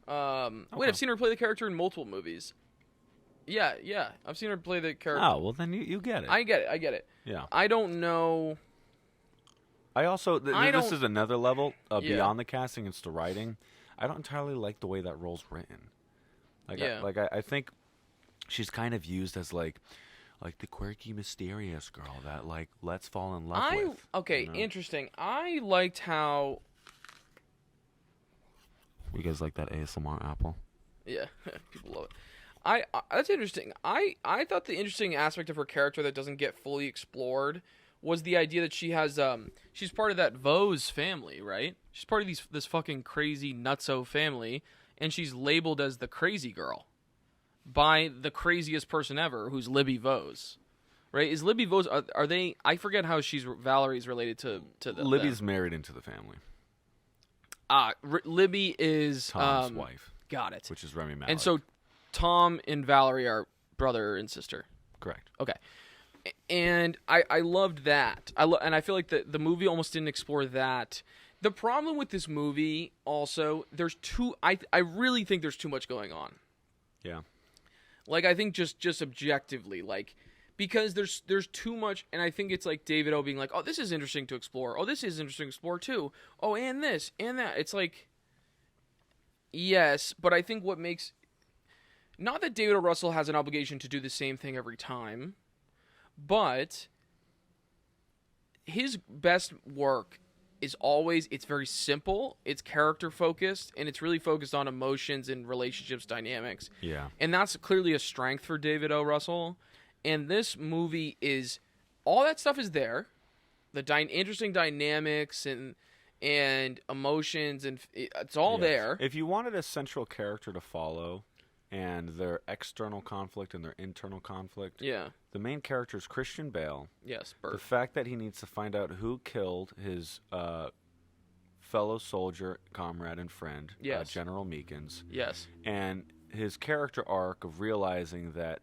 Okay. Wait, I've seen her play the character in multiple movies. Yeah. I've seen her play the character. Oh, well, then you get it. I get it. Yeah. I don't know. I also, this is another level beyond the casting. It's the writing. I don't entirely like the way that role's written. I think she's kind of used as like the quirky, mysterious girl that let's fall in love with. Okay, interesting. I liked how You guys like that ASMR apple? Yeah, people love it. That's interesting. I thought the interesting aspect of her character that doesn't get fully explored was the idea that she has she's part of that Vose family, right? She's part of this fucking crazy nutso family, and she's labeled as the crazy girl by the craziest person ever, who's Libby Vose. Right? Is Libby Vose are they? I forget how Valerie's related to Libby's married into the family. Libby is Tom's wife. Got it. Which is Remy Malek. And so Tom and Valerie are brother and sister. Correct. Okay. And I loved that. And I feel like the movie almost didn't explore that. The problem with this movie also, I really think there's too much going on. Yeah. Like, I think just objectively, like, because there's too much, and I think it's like David O being like, oh, this is interesting to explore. Oh, this is interesting to explore too. Oh, and this and that. It's like, yes, but I think what makes, not that David O. Russell has an obligation to do the same thing every time, but his best work is always, it's very simple, it's character focused, and it's really focused on emotions and relationships dynamics. Yeah. And that's clearly a strength for David O. Russell. And this movie is, all that stuff is there, the interesting dynamics and emotions, and it's all there. If you wanted a central character to follow, and their external conflict and their internal conflict, the main character is Christian Bale. Yes, Bert. The fact that he needs to find out who killed his fellow soldier, comrade, and friend, General Meekins. Yes. And his character arc of realizing that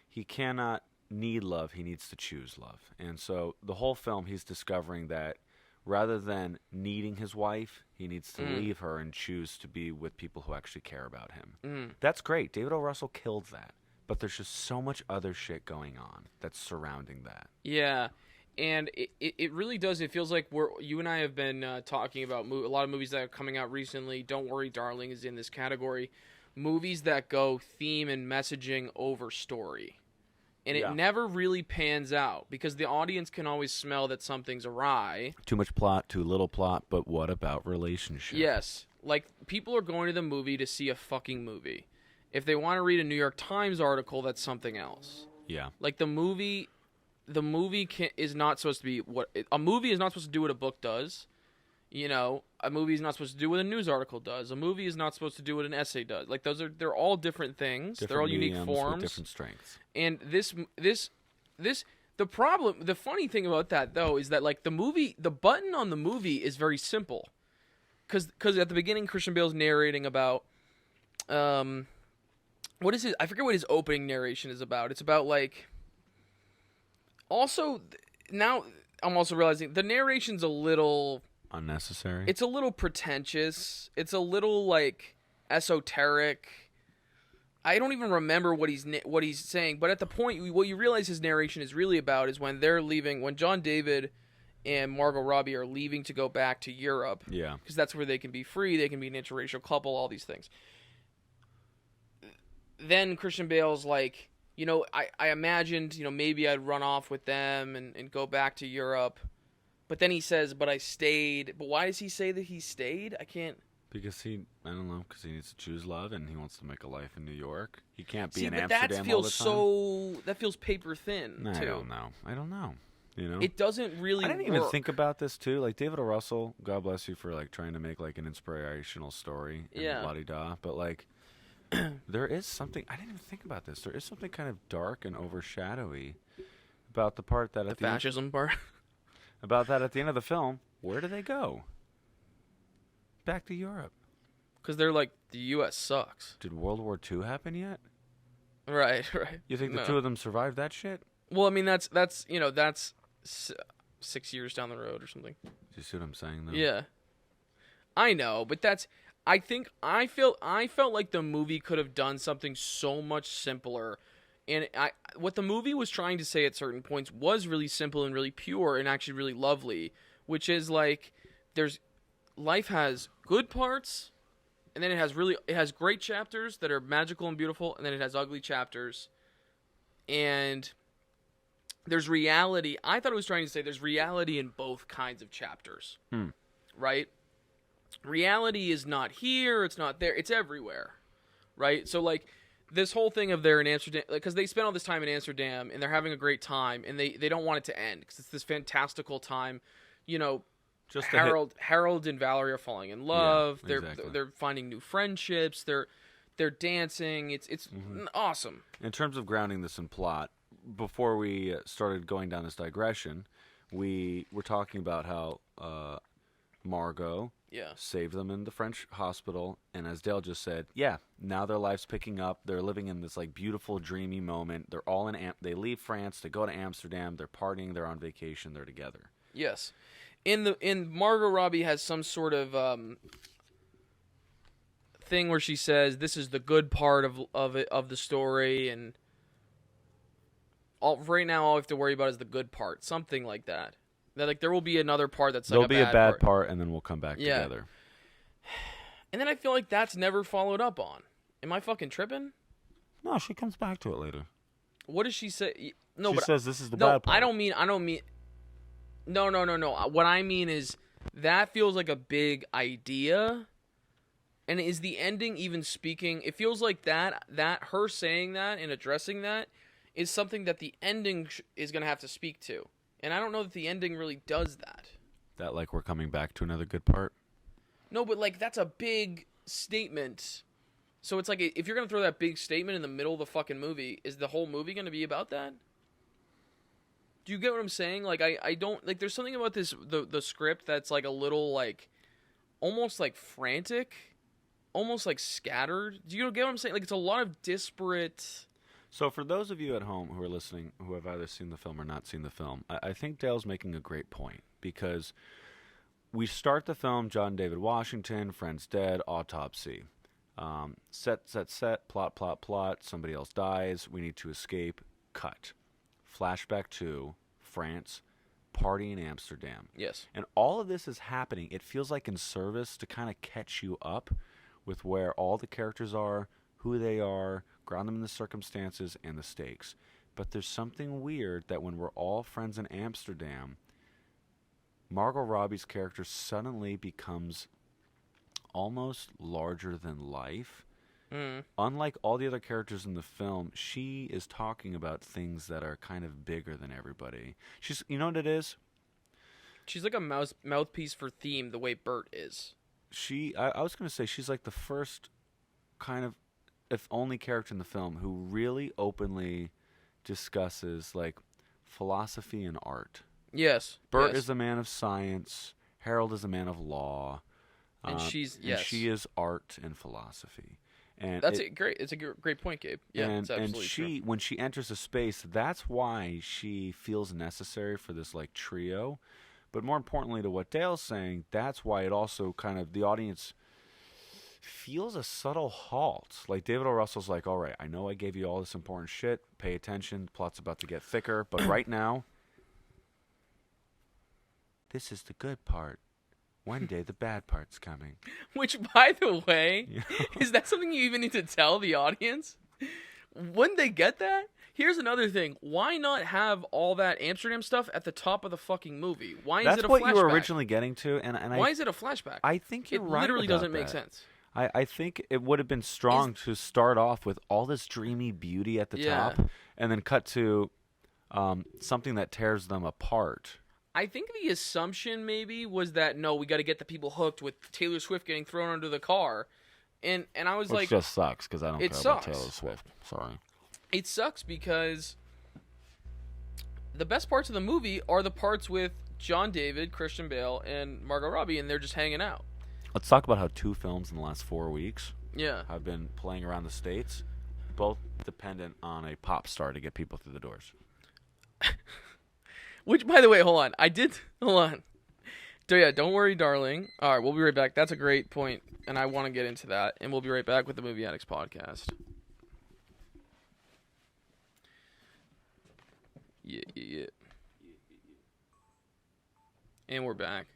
he cannot need love, he needs to choose love. And so the whole film, he's discovering that rather than needing his wife, he needs to leave her and choose to be with people who actually care about him. That's great. David O. Russell killed that. But there's just so much other shit going on that's surrounding that. Yeah. And it really does. It feels like you and I have been talking about a lot of movies that are coming out recently. Don't Worry, Darling is in this category. Movies that go theme and messaging over story. And it never really pans out because the audience can always smell that something's awry. Too much plot, too little plot, but what about relationship? Yes. Like, people are going to the movie to see a fucking movie. If they want to read a New York Times article, that's something else. Yeah. Like, the movie is not supposed to be a movie is not supposed to do what a book does. You know, a movie is not supposed to do what a news article does. A movie is not supposed to do what an essay does. Like, they're all different things. They're all unique forms. With different strengths. And the funny thing about that, though, is that, like, the button on the movie is very simple. Because at the beginning, Christian Bale's narrating about, what is it? I forget what his opening narration is about. It's about, like, also, now I'm also realizing the narration's a little unnecessary. It's a little pretentious. It's a little, like, esoteric. I don't even remember what he's saying, but at the point, what you realize his narration is really about is when they're leaving, when John David and Margot Robbie are leaving to go back to Europe. Yeah. Because that's where they can be free, they can be an interracial couple, all these things. Then Christian Bale's like, you know, I imagined, you know, maybe I'd run off with them and go back to Europe. But then he says, but I stayed. But why does he say that he stayed? I can't. Because I don't know, because he needs to choose love and he wants to make a life in New York. He can't be in Amsterdam all the time. That feels paper thin, too. I don't know. You know? It doesn't really I didn't even think about this, too. Like, David O. Russell, God bless you for, like, trying to make, like, an inspirational story. And la-di-da. But, like, there is something, I didn't even think about this. There is something kind of dark and overshadowy about the part that the fascism part? About that at the end of the film. Where do they go? Back to Europe. Because they're like, the U.S. sucks. Did World War II happen yet? Right. You think the two of them survived that shit? Well, I mean, that's 6 years down the road or something. Do you see what I'm saying, though? Yeah. I know, but I felt like the movie could have done something so much simpler. And what the movie was trying to say at certain points was really simple and really pure and actually really lovely, which is like, life has good parts, and then it has great chapters that are magical and beautiful, and then it has ugly chapters, and there's reality. I thought it was trying to say there's reality in both kinds of chapters, right? reality is not here, it's not there, it's everywhere, right? So like this whole thing of they're in Amsterdam, because they spend all this time in Amsterdam and they're having a great time, and they don't want it to end because it's this fantastical time, you know. Just Harold and Valerie are falling in love. Yeah, they're finding new friendships. They're dancing. It's awesome. In terms of grounding this in plot, before we started going down this digression, we were talking about how Margot saved them in the French hospital, and as Dale just said, now their life's picking up. They're living in this like beautiful, dreamy moment. They're all they leave France, they go to Amsterdam, they're partying, they're on vacation, they're together. Yes. In Margot Robbie has some sort of thing where she says this is the good part of the story, and right now all we have to worry about is the good part, something like that. That like there will be another part that's like there'll be a bad part, and then we'll come back together. And then I feel like that's never followed up on. Am I fucking tripping? No, she comes back to it later. What does she say? No, she says this is the bad part. I don't mean. No. What I mean is that feels like a big idea, and is the ending even speaking? It feels like that her saying that and addressing that is something that the ending is going to have to speak to, and I don't know that the ending really does that. That like we're coming back to another good part? No, but like that's a big statement. So it's like if you're going to throw that big statement in the middle of the fucking movie, is the whole movie going to be about that? Do you get what I'm saying? Like, I don't... Like, there's something about the script that's, like, a little, like... Almost, like, frantic. Almost, like, scattered. Do you get what I'm saying? Like, it's a lot of disparate... So, for those of you at home who are listening, who have either seen the film or not seen the film, I think Dale's making a great point. Because we start the film, John David Washington, friend's dead, autopsy. Set, plot, somebody else dies, we need to escape, cut. Flashback to France, party in Amsterdam. Yes. And all of this is happening. It feels like in service to kind of catch you up with where all the characters are, who they are, ground them in the circumstances and the stakes. But there's something weird that when we're all friends in Amsterdam, Margot Robbie's character suddenly becomes almost larger than life. Unlike all the other characters in the film, she is talking about things that are kind of bigger than everybody. You know what it is? She's like a mouthpiece for theme, the way Bert is. I was going to say she's like the first kind of, if only character in the film who really openly discusses like philosophy and art. Yes. Bert is a man of science. Harold is a man of law. And she is art and philosophy. And it's a great point, Gabe. Yeah, it's absolutely true. When she enters a space, that's why she feels necessary for this like trio. But more importantly to what Dale's saying, that's why it also kind of the audience feels a subtle halt. Like David O. Russell's like, all right, I know I gave you all this important shit. Pay attention. The plot's about to get thicker. But right now, this is the good part. One day the bad part's coming. Which, by the way, is that something you even need to tell the audience? Wouldn't they get that? Here's another thing. Why not have all that Amsterdam stuff at the top of the fucking movie? Why is it a flashback? That's what you were originally getting to. And why is it a flashback? I think you're right. It literally doesn't make sense. I think it would have been strong to start off with all this dreamy beauty at the top and then cut to something that tears them apart. I think the assumption maybe was that, no, we got to get the people hooked with Taylor Swift getting thrown under the car. And I was like... It just sucks because I don't care about Taylor Swift. Sorry. It sucks because the best parts of the movie are the parts with John David, Christian Bale, and Margot Robbie, and they're just hanging out. Let's talk about how 2 films in the last 4 weeks have been playing around the States, both dependent on a pop star to get people through the doors. Which, by the way, hold on. Don't worry, darling. All right, we'll be right back. That's a great point, and I want to get into that. And we'll be right back with the Movie Addicts podcast. Yeah. And we're back.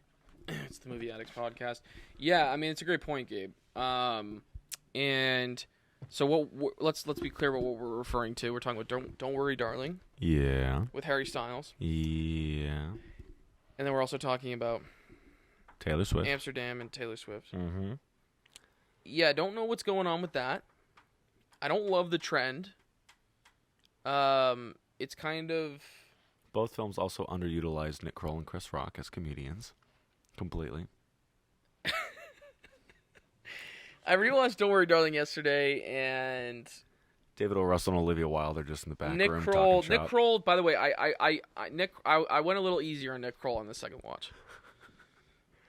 It's the Movie Addicts podcast. Yeah, I mean, it's a great point, Gabe. And so let's be clear about what we're referring to. We're talking about Don't Worry, Darling. Yeah. With Harry Styles. Yeah. And then we're also talking about Taylor Swift. Amsterdam and Taylor Swift. Mm-hmm. Yeah, I don't know what's going on with that. I don't love the trend. It's kind of... Both films also underutilized Nick Kroll and Chris Rock as comedians. Completely. I rewatched Don't Worry Darling yesterday, and... David O. Russell and Olivia Wilde are just in the back room talking shop. Nick Kroll, by the way, I went a little easier on Nick Kroll on the second watch.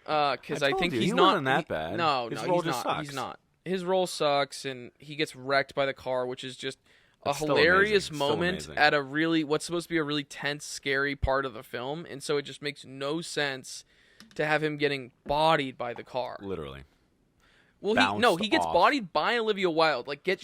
Because I think he's not... wasn't that bad. No, His no, role he's just not. sucks. He's not. His role sucks, and he gets wrecked by the car, which is just a It's still hilarious amazing. Still moment amazing. at a really... what's supposed to be a really tense, scary part of the film, and so it just makes no sense to have him getting bodied by the car. Literally. Well, he gets off. bodied by Olivia Wilde. Like, That's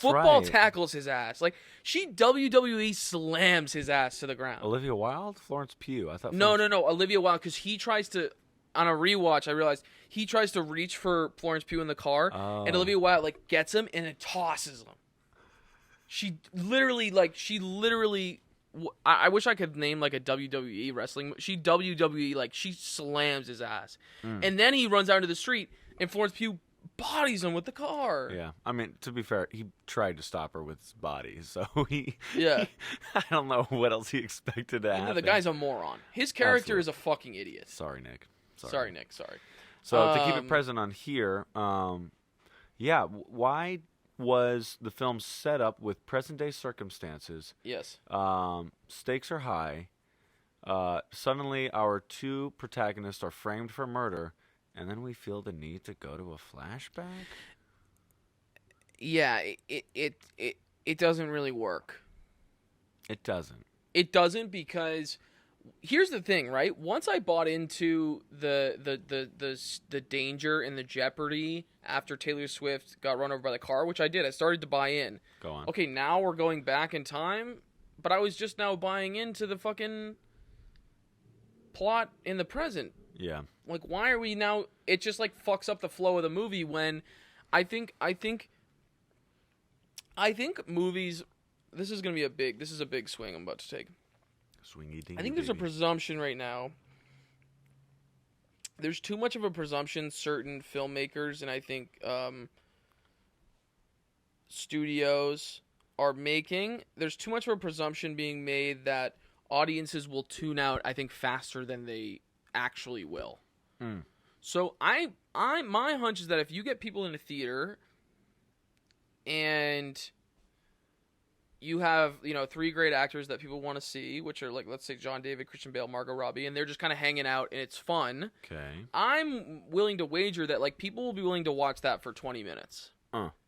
football right. tackles his ass. Like, she WWE slams his ass to the ground. Olivia Wilde? Florence Pugh. I thought. No, Olivia Wilde, because he tries to, on a rewatch, I realized he tries to reach for Florence Pugh in the car, and Olivia Wilde, like, gets him and then tosses him. She literally, I wish I could name, like, a WWE wrestling. She WWE, like, she slams his ass. And then he runs out into the street, and Florence Pugh bodies him with the car. Yeah, I mean, to be fair, he tried to stop her with his body, so I don't know what else he expected to happen. The guy's a moron. His character is a fucking idiot. Sorry, Nick. Sorry, Nick. Sorry. So to keep it present on here, why was the film set up with present-day circumstances? Yes. Stakes are high. Suddenly, our two protagonists are framed for murder. And then we feel the need to go to a flashback? Yeah, it doesn't really work. It doesn't. It doesn't because here's the thing, right? Once I bought into the danger and the jeopardy after Taylor Swift got run over by the car, which I did, I started to buy in. Go on. Okay, now we're going back in time, but I was just now buying into the fucking plot in the present. Yeah. Like, why are we now... It just, like, fucks up the flow of the movie when I think movies... This is a big swing I'm about to take. Swingy dingy. I think there's a presumption right now. There's too much of a presumption certain filmmakers and I think studios are making. There's too much of a presumption being made that audiences will tune out, I think, faster than they actually will. So my hunch is that if you get people in a theater and you have, three great actors that people want to see, which are, like, let's say John David, Christian Bale, Margot Robbie, and they're just kind of hanging out and it's fun. Okay. I'm willing to wager that, like, people will be willing to watch that for 20 minutes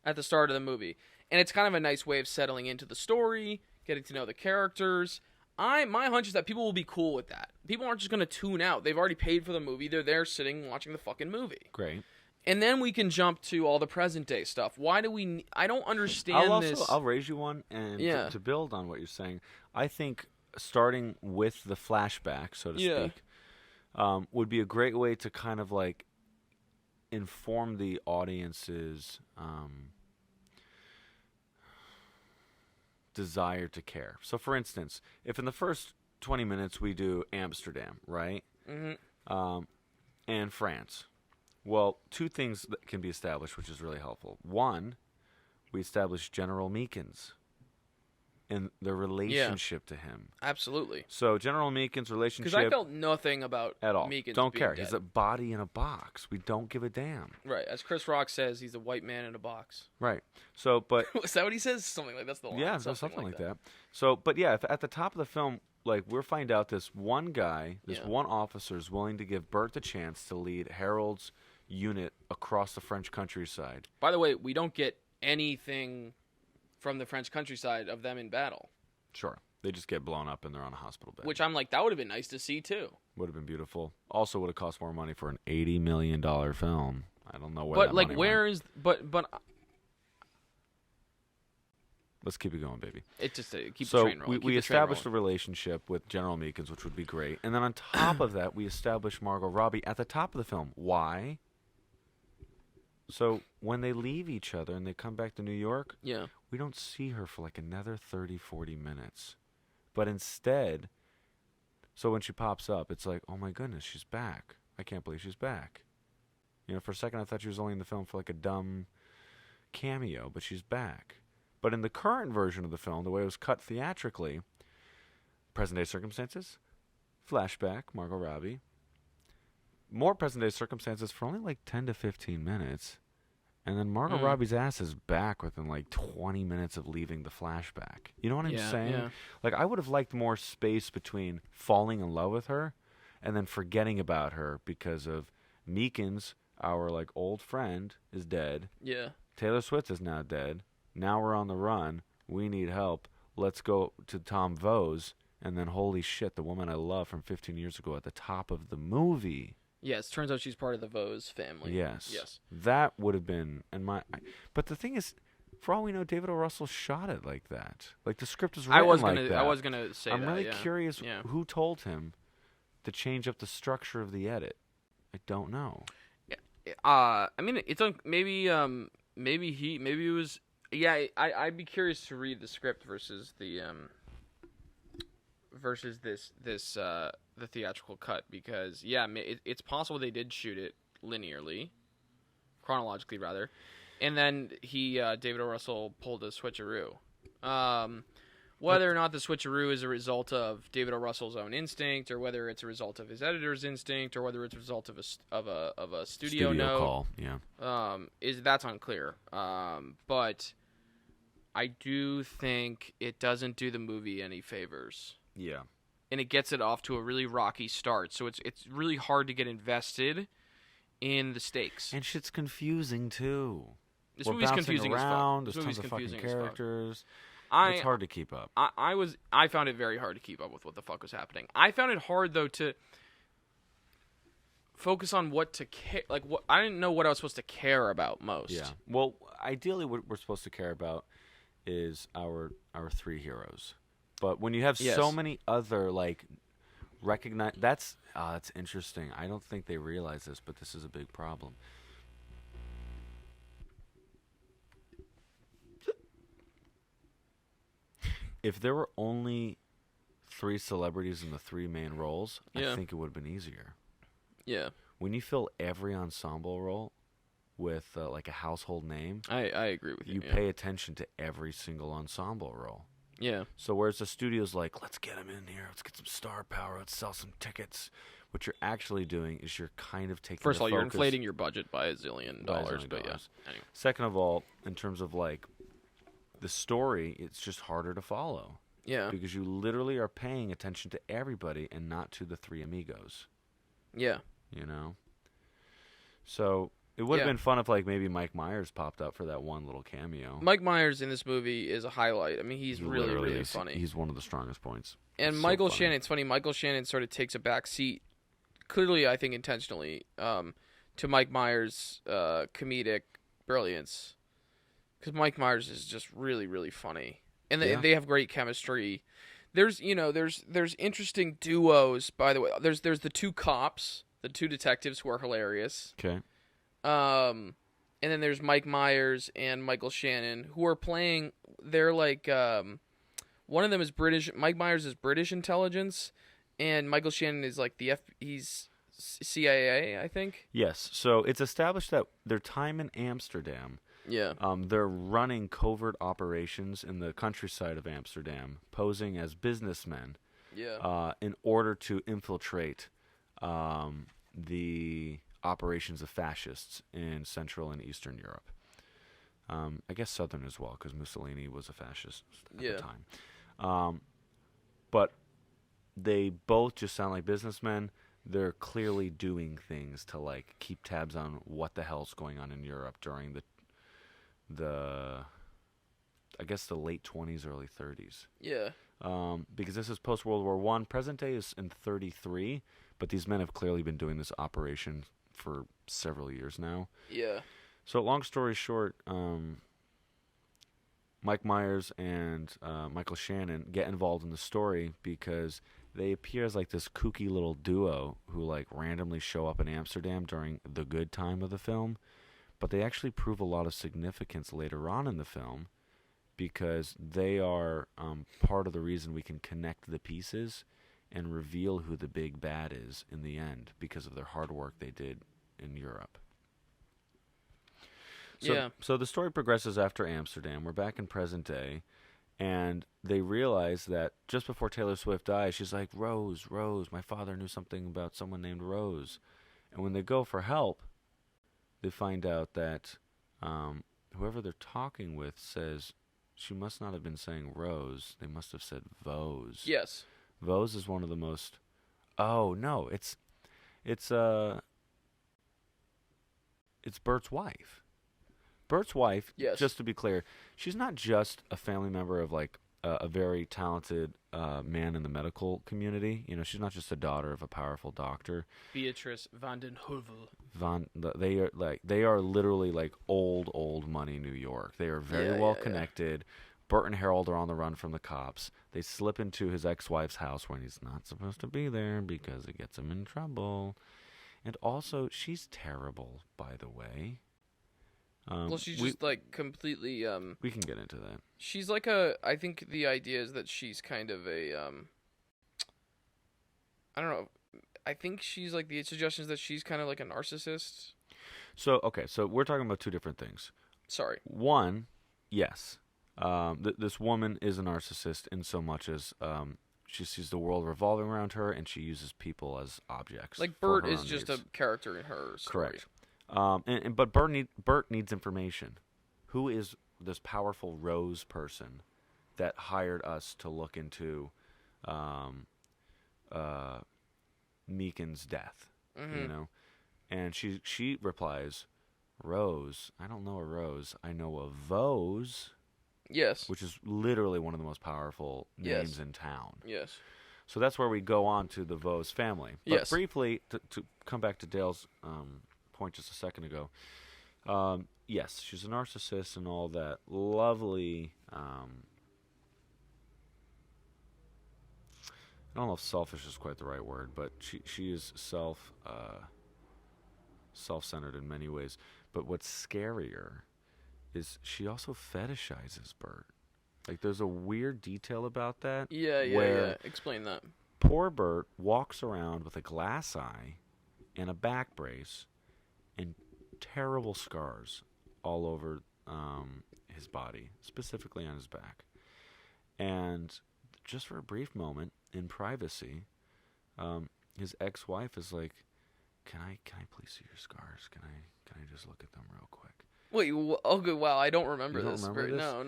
at the start of the movie. And it's kind of a nice way of settling into the story, getting to know the characters. My hunch is that people will be cool with that. People aren't just going to tune out. They've already paid for the movie. They're there sitting watching the fucking movie. Great. And then we can jump to all the present day stuff. Why do we... I don't understand this. I'll raise you one, and Yeah. to build on what you're saying, I think starting with the flashback, so to speak, would be a great way to kind of, like, inform the audience's desire to care. So, for instance, if in the first 20 minutes we do Amsterdam, right? Mm-hmm. And France. Well, two things that can be established, which is really helpful. One, we establish General Meekins and the relationship to him. Absolutely. So General Meekins' relationship... Because I felt nothing about at all. Meekins Don't being care. dead. He's a body in a box. We don't give a damn. Right. As Chris Rock says, he's a white man in a box. Right. So, but... Is that what he says? Something like that's the line. Yeah, something like that. So, but yeah, if at the top of the film, like, we'll find out this one guy, this one officer is willing to give Bert the chance to lead Harold's unit across the French countryside. By the way, we don't get anything from the French countryside of them in battle. Sure. They just get blown up and they're on a hospital bed. Which I'm like, that would have been nice to see, too. Would have been beautiful. Also would have cost more money for an $80 million film. I don't know where but that like, money where went. is... But Let's keep it going, baby. it just keep So the train rolling. we established a relationship with General Meekins, which would be great. And then on top of that, we established Margot Robbie at the top of the film. Why? So when they leave each other and they come back to New York, we don't see her for like another 30, 40 minutes. But instead, so when she pops up, it's like, oh my goodness, she's back. I can't believe she's back. You know, for a second I thought she was only in the film for like a dumb cameo, but she's back. But in the current version of the film, the way it was cut theatrically, present-day circumstances, flashback, Margot Robbie, more present-day circumstances for only like 10 to 15 minutes, and then Margot Robbie's ass is back within like 20 minutes of leaving the flashback. You know what I'm saying? Yeah. Like, I would have liked more space between falling in love with her and then forgetting about her because of Meekins, our like old friend, is dead. Yeah. Taylor Swift is now dead. Now we're on the run. We need help. Let's go to Tom Vose. And then, holy shit, the woman I love from 15 years ago at the top of the movie. Yes, turns out she's part of the Vose family. Yes. That would have been... But the thing is, for all we know, David O. Russell shot it like that. Like, the script was written like that. I was going to say I'm that, really curious who told him to change up the structure of the edit. I don't know. I mean, it's maybe it was... Yeah, I'd be curious to read the script versus the the theatrical cut, because it's possible they did shoot it chronologically rather, and then David O. Russell pulled a switcheroo. Whether or not the switcheroo is a result of David O. Russell's own instinct, or whether it's a result of his editor's instinct, or whether it's a result of a studio note call, that's unclear. But I do think it doesn't do the movie any favors. Yeah. And it gets it off to a really rocky start, so it's really hard to get invested in the stakes. And shit's confusing too. This movie's confusing as fuck. There's tons of fucking characters. It's hard to keep up. I found it very hard to keep up with what the fuck was happening. I found it hard though to focus on what to care. Like, what I didn't know what I was supposed to care about most. Yeah. Well, ideally, what we're supposed to care about is our three heroes. But when you have so many other like that's interesting. I don't think they realize this, but this is a big problem. If there were only 3 celebrities in the 3 main roles, I think it would have been easier. Yeah. When you fill every ensemble role with like a household name, I agree with you. You pay attention to every single ensemble role. Yeah. So whereas the studio's like, let's get him in here, let's get some star power, let's sell some tickets. What you're actually doing is you're kind of taking. First of all, you're inflating your budget by $1 zillion. But yeah. Anyway. Second of all, in terms of like the story, it's just harder to follow. Yeah. Because you literally are paying attention to everybody and not to the 3 amigos. Yeah. You know? So it would have been fun if like maybe Mike Myers popped up for that one little cameo. Mike Myers in this movie is a highlight. I mean, he's really, really funny. He's one of the strongest points. And it's Michael Shannon, it's funny, Michael Shannon sort of takes a back seat, clearly I think intentionally, to Mike Myers' comedic brilliance. Because Mike Myers is just really, really funny. And they have great chemistry. There's interesting duos, by the way. There's the 2 cops, the 2 detectives who are hilarious. Okay. And then there's Mike Myers and Michael Shannon who are playing. They're like one of them is British. Mike Myers is British intelligence, and Michael Shannon is like he's CIA, I think. Yes. So it's established that their time in Amsterdam. Yeah. They're running covert operations in the countryside of Amsterdam, posing as businessmen. Yeah. In order to infiltrate the operations of fascists in Central and Eastern Europe. I guess Southern as well, because Mussolini was a fascist at the time. But they both just sound like businessmen. They're clearly doing things to like keep tabs on what the hell's going on in Europe during the I guess the late 20s, early 30s. Yeah. Because this is post World War I. Present day is in 33, but these men have clearly been doing this operation for several years now. Yeah. So long story short, Mike Myers and Michael Shannon get involved in the story because they appear as like this kooky little duo who like randomly show up in Amsterdam during the good time of the film, but they actually prove a lot of significance later on in the film because they are part of the reason we can connect the pieces and reveal who the big bad is in the end because of their hard work they did in Europe. So the story progresses after Amsterdam. We're back in present day, and they realize that just before Taylor Swift dies, she's like, Rose, Rose, my father knew something about someone named Rose. And when they go for help, they find out that whoever they're talking with says she must not have been saying Rose. They must have said Vose. Yes. Vose is one of the most... Oh, no, it's Bert's wife. Bert's wife, yes. Just to be clear, she's not just a family member of like a very talented man in the medical community. You know, she's not just a daughter of a powerful doctor. Beatrice van den Heuvel. They are literally like old money New York. They are very well connected. Yeah. Bert and Harold are on the run from the cops. They slip into his ex-wife's house when he's not supposed to be there because it gets him in trouble. And also, she's terrible, by the way. Well, she's just like completely. We can get into that. She's like I think the idea is that she's kind of a. I don't know. I think she's like the suggestion is that she's kind of like a narcissist. So we're talking about two different things. Sorry. One, yes, this woman is a narcissist in so much as she sees the world revolving around her, and she uses people as objects. Like Bert is just a character in her story. Correct. But Bert needs information. Who is this powerful Rose person that hired us to look into Meekin's death? Mm-hmm. You know, and she replies, "Rose? I don't know a Rose. I know a Vose." Yes. Which is literally one of the most powerful names in town. Yes. So that's where we go on to the Vose family. But briefly, to come back to Dale's point just a second ago, yes, she's a narcissist and all that lovely. I don't know if selfish is quite the right word, but she is self-centered in many ways. But what's scarier is she also fetishizes Bert. Like, there's a weird detail about that. Yeah. Explain that. Poor Bert walks around with a glass eye and a back brace and terrible scars all over his body, specifically on his back. And just for a brief moment, in privacy, his ex-wife is like, "Can I please see your scars? Can I just look at them real quick?" Wait, okay, wow, I don't remember this. Remember this? No.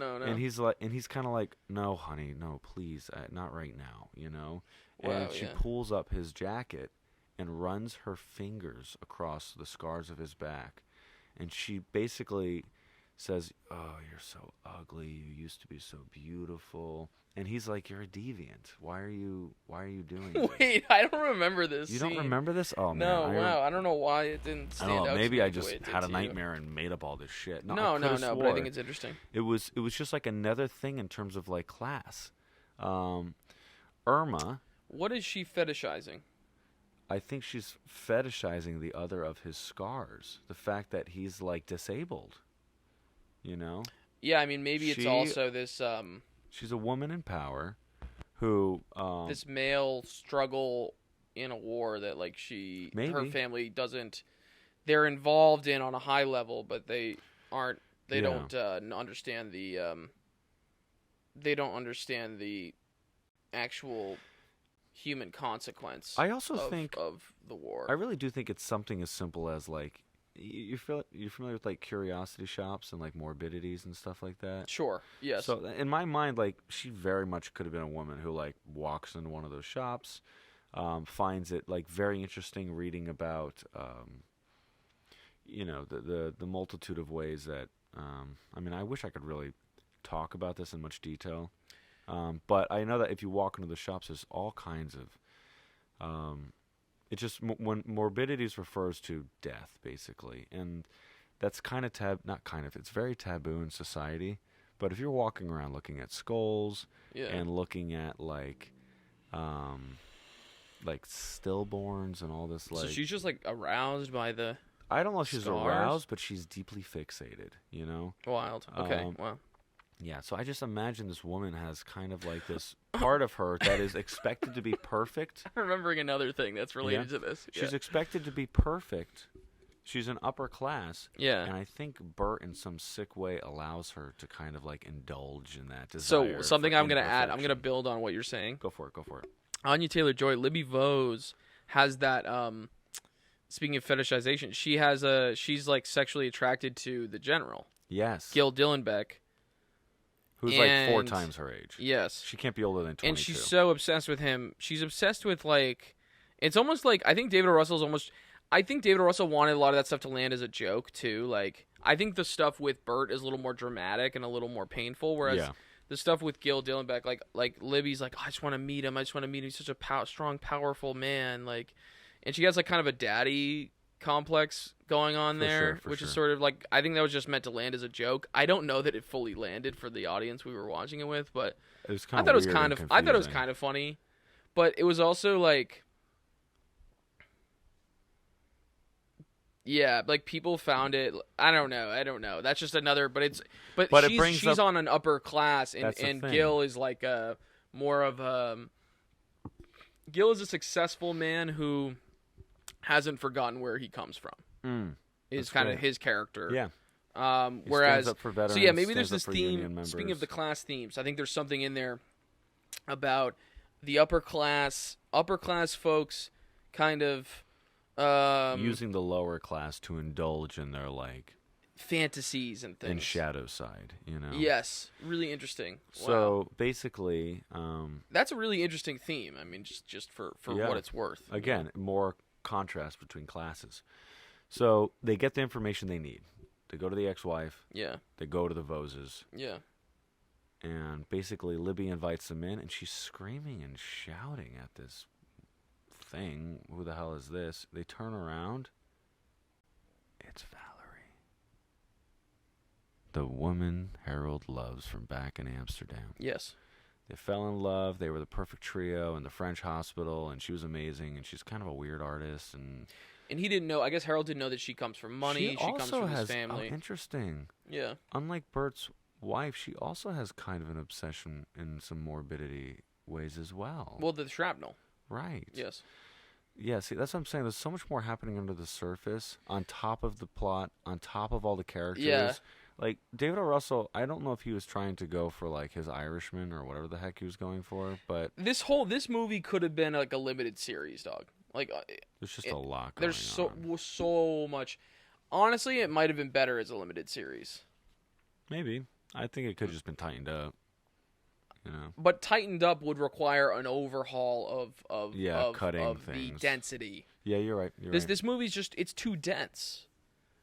And he's kind of like, "No, honey, no, please, not right now," you know. And she pulls up his jacket and runs her fingers across the scars of his back, and she basically says, "Oh, you're so ugly. You used to be so beautiful." And he's like, "You're a deviant. Why are you doing this?" Wait, I don't remember this. You don't remember this? Oh man. No, wow. I don't know why it didn't stand out. Maybe I just had a nightmare and made up all this shit. No, but I think it's interesting. It was just like another thing in terms of like class. Irma. What is she fetishizing? I think she's fetishizing the other of his scars. The fact that he's like disabled. You know? Yeah, I mean maybe it's also this she's a woman in power who this male struggle in a war that like her family doesn't, they're involved in on a high level, but they don't understand the actual human consequence. I also think of the war. I really do think it's something as simple as like you're familiar with like curiosity shops and like morbidities and stuff like that. Sure. Yes. So in my mind, like she very much could have been a woman who like walks into one of those shops, finds it like very interesting reading about, the multitude of ways that. I mean, I wish I could really talk about this in much detail, but I know that if you walk into the shops, there's all kinds of. It just when morbidities refers to death, basically, and that's kind of it's very taboo in society. But if you're walking around looking at skulls and looking at like stillborns and all this, like, so she's just like aroused by the. I don't know if she's aroused, but she's deeply fixated. You know. Wild. Okay. Wow. Yeah, so I just imagine this woman has kind of like this part of her that is expected to be perfect. I'm remembering another thing that's related to this. She's expected to be perfect. She's an upper class. Yeah. And I think Bert, in some sick way, allows her to kind of like indulge in that desire. So something I'm going to add, I'm going to build on what you're saying. Go for it. Anya Taylor-Joy, Libby Vose has that, speaking of fetishization, she's like sexually attracted to the general. Yes. Gil Dillenbeck. Who's like 4 times her age. Yes. She can't be older than 22. And she's so obsessed with him. She's obsessed with, like, it's almost like, I think David O. Russell wanted a lot of that stuff to land as a joke, too. Like, I think the stuff with Bert is a little more dramatic and a little more painful, whereas the stuff with Gil Dillenbeck, like Libby's like, oh, I just want to meet him. He's such a strong, powerful man. Like, and she has, like, kind of a daddy complex going on there, which is sort of like, I think that was just meant to land as a joke. I don't know that it fully landed for the audience we were watching it with, but I thought it was kind of funny. But it was also like, yeah, like people found it. I don't know. That's just another. But she's on an upper class, and Gil is like more of a. Gil is a successful man who hasn't forgotten where he comes from. Is kind of his character. Yeah. Whereas, up for veterans, so yeah, maybe there's this theme. Speaking of the class themes, I think there's something in there about the upper class folks kind of using the lower class to indulge in their like fantasies and things. And shadow side, you know. Yes, really interesting. So basically, that's a really interesting theme. I mean, just for what it's worth. Again, more contrast between classes. So they get the information they need. They go to the ex-wife. Yeah. They go to the Voses. Yeah. And basically Libby invites them in, and she's screaming and shouting at this thing. Who the hell is this? They turn around. It's Valerie. The woman Harold loves from back in Amsterdam. Yes. They fell in love. They were the perfect trio in the French hospital, and she was amazing, and she's kind of a weird artist. And he didn't know. I guess Harold didn't know that she comes from money. She comes from his family. Oh, interesting. Yeah. Unlike Bert's wife, she also has kind of an obsession in some morbidity ways as well. Well, the shrapnel. Right. Yes. Yeah, see, that's what I'm saying. There's so much more happening under the surface, on top of the plot, on top of all the characters. Yeah. Like, David O. Russell, I don't know if he was trying to go for, like, his Irishman or whatever the heck he was going for, but this movie could have been, like, a limited series, dog. Like, there's just a lot going on. There's so much. Honestly, it might have been better as a limited series. Maybe. I think it could have just been tightened up. You know. But tightened up would require an overhaul of cutting the density. Yeah, you're right. This movie's just, it's too dense.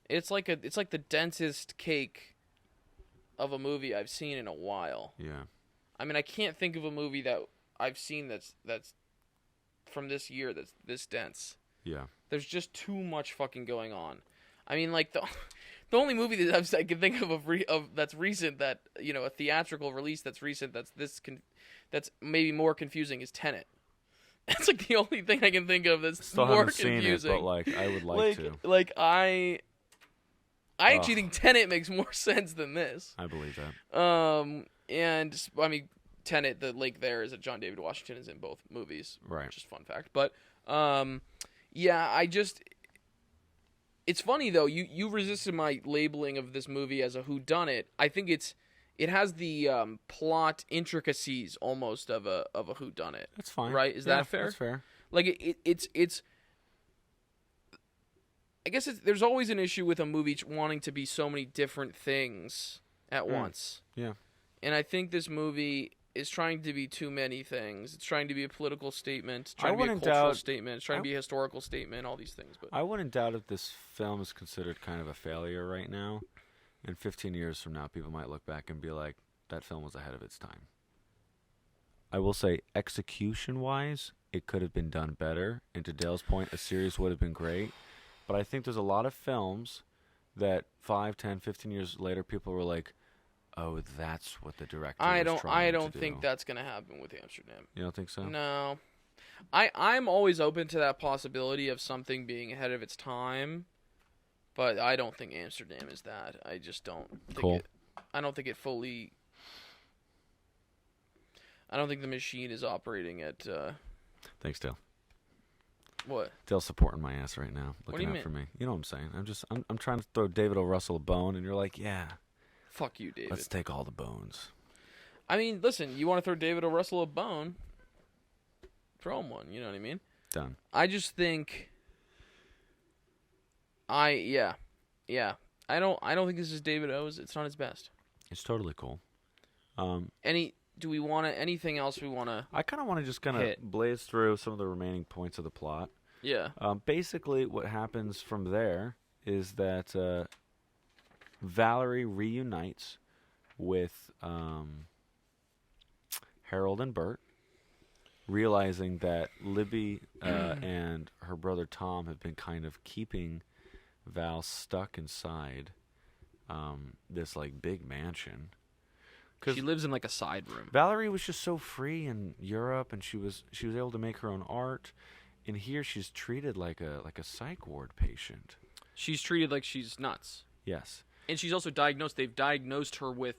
It's like the densest cake of a movie I've seen in a while. Yeah. I mean, I can't think of a movie that I've seen that's from this year that's this dense. Yeah. There's just too much fucking going on. I mean, like the only movie that I can think of that's recent, that, you know, a theatrical release that's recent, that's maybe more confusing, is Tenet. That's like the only thing I can think of that's still more haven't confusing. Seen it, but like I would like to. Like I actually think Tenet makes more sense than this. I believe that. And I mean, Tenet, the link there is that John David Washington is in both movies. Right. Just fun fact. But yeah, it's funny though. You resisted my labeling of this movie as a whodunit. I think it has the plot intricacies almost of a whodunit. That's fine. Right? Is that fair? That's fair. Like it's. I guess there's always an issue with a movie wanting to be so many different things at once. Yeah. And I think this movie is trying to be too many things. It's trying to be a political statement. It's trying to be a cultural statement. It's trying to be a historical statement. All these things. But I wouldn't doubt if this film is considered kind of a failure right now. In 15 years from now, people might look back and be like, that film was ahead of its time. I will say, execution-wise, it could have been done better. And to Dale's point, a series would have been great. But I think there's a lot of films that 5, 10, 15 years later, people were like, oh, that's what the director was trying to do. I don't think that's going to happen with Amsterdam. You don't think so? No. I'm always open to that possibility of something being ahead of its time. But I don't think Amsterdam is that. I just don't think cool. I don't think it fully I don't think the machine is operating at. Thanks, Dale. What? Dale's supporting my ass right now, looking out for me. You know what I'm saying? I'm trying to throw David O. Russell a bone, and you're like, yeah. Fuck you, David. Let's take all the bones. I mean, listen, you want to throw David O. Russell a bone? Throw him one. You know what I mean? Done. I just think. Yeah. I don't think this is David O's. It's not his best. It's totally cool. Do we want to? Anything else we want to? I kind of want to just kind of blaze through some of the remaining points of the plot. Yeah. Basically, what happens from there is that Valerie reunites with Harold and Bert, realizing that Libby and her brother Tom have been kind of keeping Val stuck inside this like big mansion. She lives in like a side room. Valerie was just so free in Europe, and she was able to make her own art. And here she's treated like a psych ward patient. She's treated like she's nuts. Yes. And she's also diagnosed. They've diagnosed her with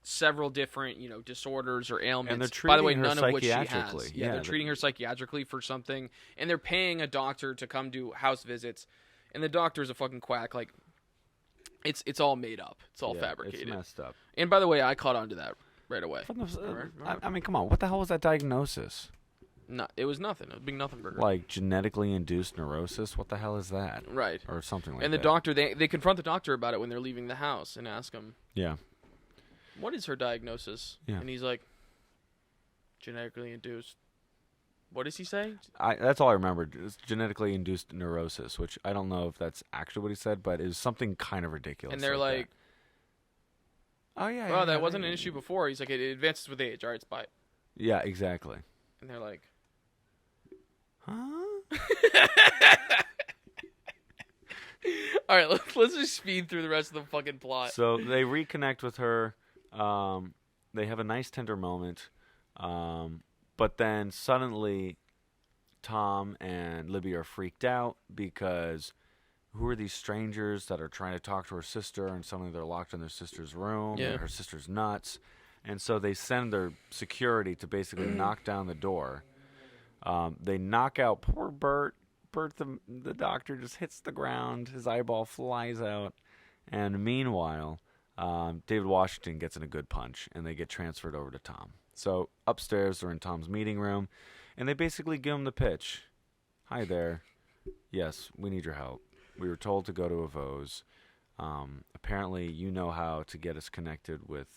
several different, disorders or ailments. And they're treating by the way, her none of which she has. Yeah, they're treating her psychiatrically for something, and they're paying a doctor to come do house visits, and the doctor's a fucking quack. Like, it's all made up. It's all fabricated. It's messed up. And by the way, I caught on to that right away. I mean, come on. What the hell was that diagnosis? No, it was nothing. It was a big nothing burger. Like genetically induced neurosis? What the hell is that? Right. Or something like that. And the doctor, they confront the doctor about it when they're leaving the house and ask him, yeah, what is her diagnosis? Yeah. And he's like, genetically induced. What does he say? That's all I remembered. It's genetically induced neurosis, which I don't know if that's actually what he said, but it was something kind of ridiculous. And they're like oh, yeah. Well, that wasn't an issue before. He's like, it advances with age. All right, it's bye. Yeah, exactly. And they're like, huh? All right, let's just speed through the rest of the fucking plot. So they reconnect with her. They have a nice tender moment. But then suddenly Tom and Libby are freaked out because who are these strangers that are trying to talk to her sister, and suddenly they're locked in their sister's room, and her sister's nuts. And so they send their security to basically knock down the door. They knock out poor Bert. Bert, the doctor, just hits the ground. His eyeball flies out. And meanwhile, David Washington gets in a good punch, and they get transferred over to Tom. So upstairs, they're in Tom's meeting room, and they basically give him the pitch. Hi there. Yes, we need your help. We were told to go to Avose. Apparently, you know how to get us connected with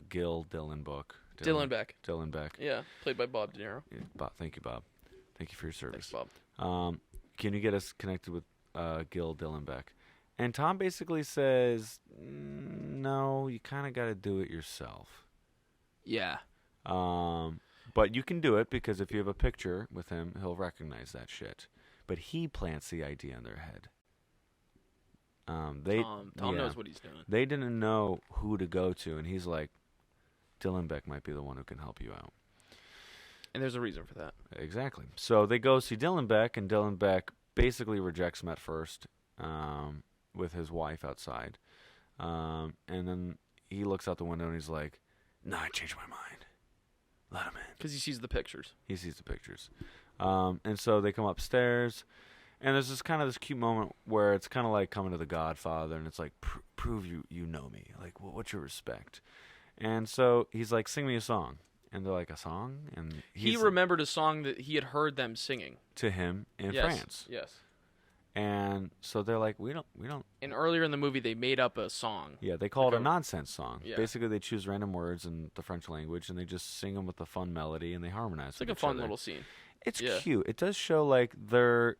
Gil Dillenbeck. Dillenbeck. Yeah, played by Bob De Niro. Yeah, thank you, Bob. Thank you for your service. Thanks, Bob. Can you get us connected with Gil Dillenbeck? And Tom basically says, no, you kind of got to do it yourself. Yeah. But you can do it because if you have a picture with him, he'll recognize that shit. But he plants the idea in their head. Tom knows what he's doing. They didn't know who to go to, and he's like, Dillenbeck might be the one who can help you out. And there's a reason for that. Exactly. So they go see Dillenbeck, and Dillenbeck basically rejects him at first with his wife outside. And then he looks out the window, and he's like, no, I changed my mind. Let him in. Because he sees the pictures. And so they come upstairs, and there's this cute moment where it's kind of like coming to The Godfather, and it's like, prove you know me. Like, what's your respect? And so he's like, sing me a song. And they're like, a song? And he remembered a song that he had heard them singing. To him in France. Yes. And so they're like, we don't. And earlier in the movie, they made up a song. Yeah, they call it a nonsense song. Yeah. Basically, they choose random words in the French language, and they just sing them with a fun melody, and they harmonize. It's like a fun little scene. It's cute. It does show like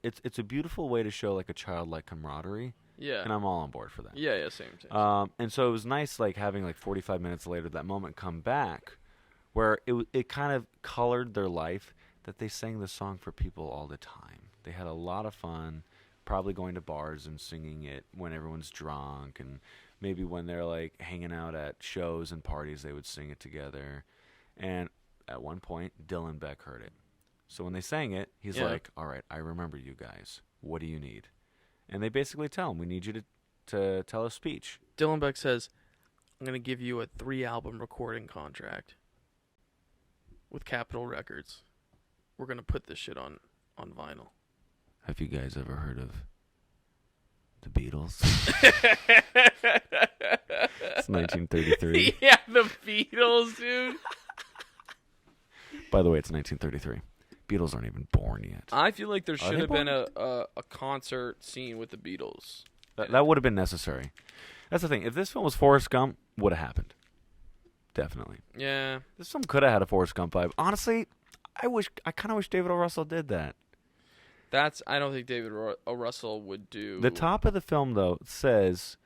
it's a beautiful way to show like a childlike camaraderie. Yeah. And I'm all on board for that. Yeah, same. And so it was nice like having like 45 minutes later that moment come back where it kind of colored their life that they sang the song for people all the time. They had a lot of fun, probably going to bars and singing it when everyone's drunk, and maybe when they're like hanging out at shows and parties they would sing it together. And at one point Dillenbeck heard it. So when they sang it, he's like, all right, I remember you guys. What do you need? And they basically tell him, we need you to tell a speech. Dillenbeck says, I'm going to give you a 3-album recording contract. with Capitol Records. We're gonna put this shit on vinyl. Have you guys ever heard of the Beatles? It's 1933. Yeah, the Beatles, dude. By the way, it's 1933. Beatles aren't even born yet. I feel like there should have been a concert scene with the Beatles. That would have been necessary. That's the thing. If this film was Forrest Gump, would have happened. Definitely. Yeah. This film could have had a Forrest Gump vibe. Honestly, I kind of wish David O. Russell did that. I don't think David O. Russell would do. The top of the film, though, says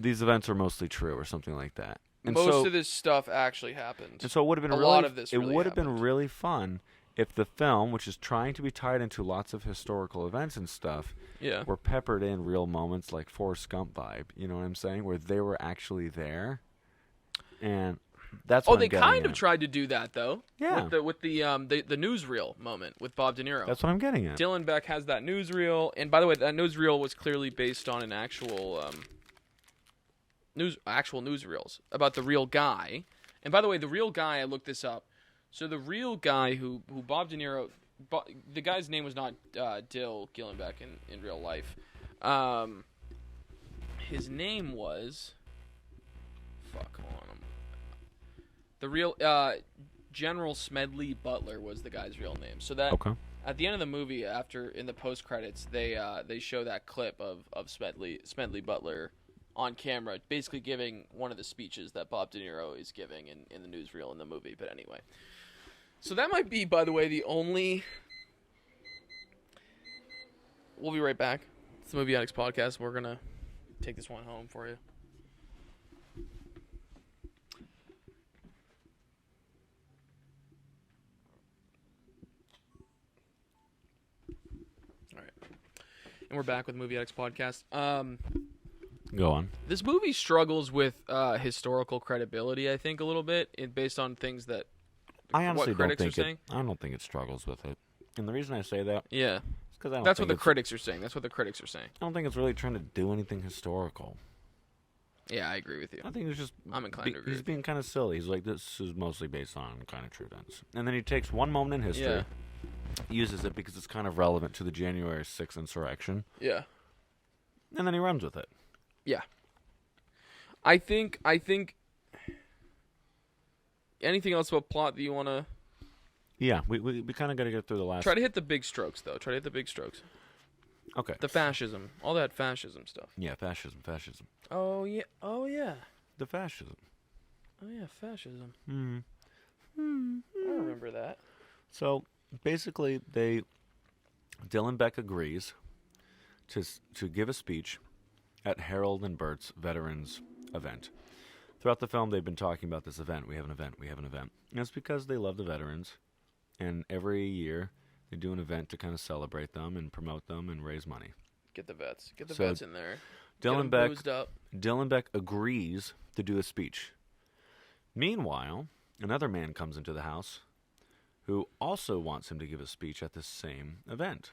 these events are mostly true or something like that. And most of this stuff actually happened. And so it would have been a lot of this. It would have been really fun if the film, which is trying to be tied into lots of historical events and stuff, were peppered in real moments like Forrest Gump vibe. You know what I'm saying? Where they were actually there, and that's. Oh, they kind of tried to do that though. Yeah. With the newsreel moment with Bob De Niro. That's what I'm getting at. Dylan Beck has that newsreel, and by the way, that newsreel was clearly based on an actual newsreels about the real guy. And by the way, the real guy, I looked this up. So the real guy who Bob De Niro, the guy's name was not Dill Gillenbeck in real life. His name was, the real General Smedley Butler was the guy's real name. So that at the end of the movie, after in the post credits, they show that clip of Smedley Butler on camera, basically giving one of the speeches that Bob De Niro is giving in the newsreel in the movie. But anyway, so that might be, by the way, the only. We'll be right back. It's the Movie Addicts Podcast. We're gonna take this one home for you. All right, and we're back with the Movie Addicts Podcast. Go on. This movie struggles with historical credibility, I think, a little bit, based on things that I honestly what critics are saying. I don't think it struggles with it. And the reason I say that, is because I don't. That's what the critics are saying. That's what the critics are saying. I don't think it's really trying to do anything historical. Yeah, I agree with you. I think it's just. I'm inclined to agree. He's being kind of silly. He's like, this is mostly based on kind of true events, and then he takes one moment in history, uses it because it's kind of relevant to the January 6th insurrection. Yeah. And then he runs with it. Yeah. I think anything else about plot that you want to... Yeah, we kind of got to get through the last... Try to hit the big strokes, though. Okay. The fascism. All that fascism stuff. Yeah, fascism. Oh, yeah. The fascism. Oh, yeah, fascism. I remember that. So, basically, Dylan Beck agrees to give a speech at Harold and Bert's Veterans event. Throughout the film, they've been talking about this event. We have an event. And it's because they love the veterans. And every year, they do an event to kind of celebrate them and promote them and raise money. Get the vets in there. Dylan Beck agrees to do a speech. Meanwhile, another man comes into the house who also wants him to give a speech at the same event.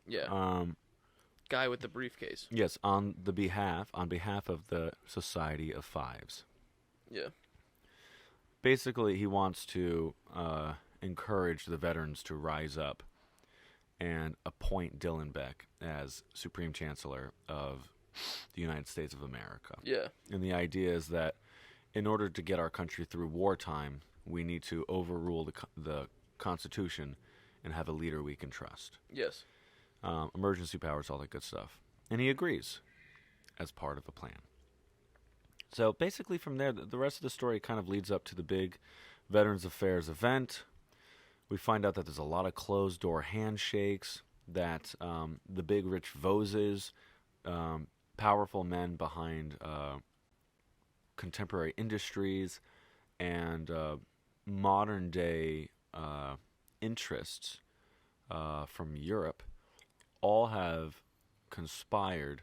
Yeah. Guy with the briefcase. Yes, on behalf of the Society of Fives. Yeah. Basically, he wants to encourage the veterans to rise up and appoint Dylan Beck as Supreme Chancellor of the United States of America. Yeah. And the idea is that in order to get our country through wartime, we need to overrule the Constitution and have a leader we can trust. Yes. Emergency powers, all that good stuff. And he agrees as part of the plan. So basically from there, the rest of the story kind of leads up to the big Veterans Affairs event. We find out that there's a lot of closed-door handshakes, that the big rich Voses, powerful men behind contemporary industries, and modern-day interests from Europe all have conspired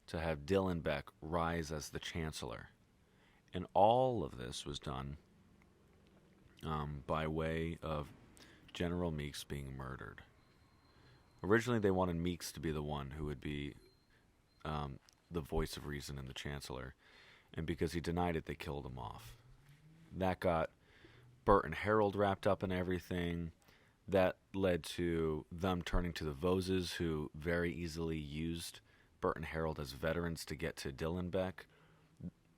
to have Dylan Beck rise as the chancellor. And all of this was done by way of General Meeks being murdered. Originally, they wanted Meeks to be the one who would be the voice of reason and the chancellor. And because he denied it, they killed him off. That got Bert and Harold wrapped up in everything. That led to them turning to the Voses, who very easily used Bert and Harold as veterans to get to Dylan Beck.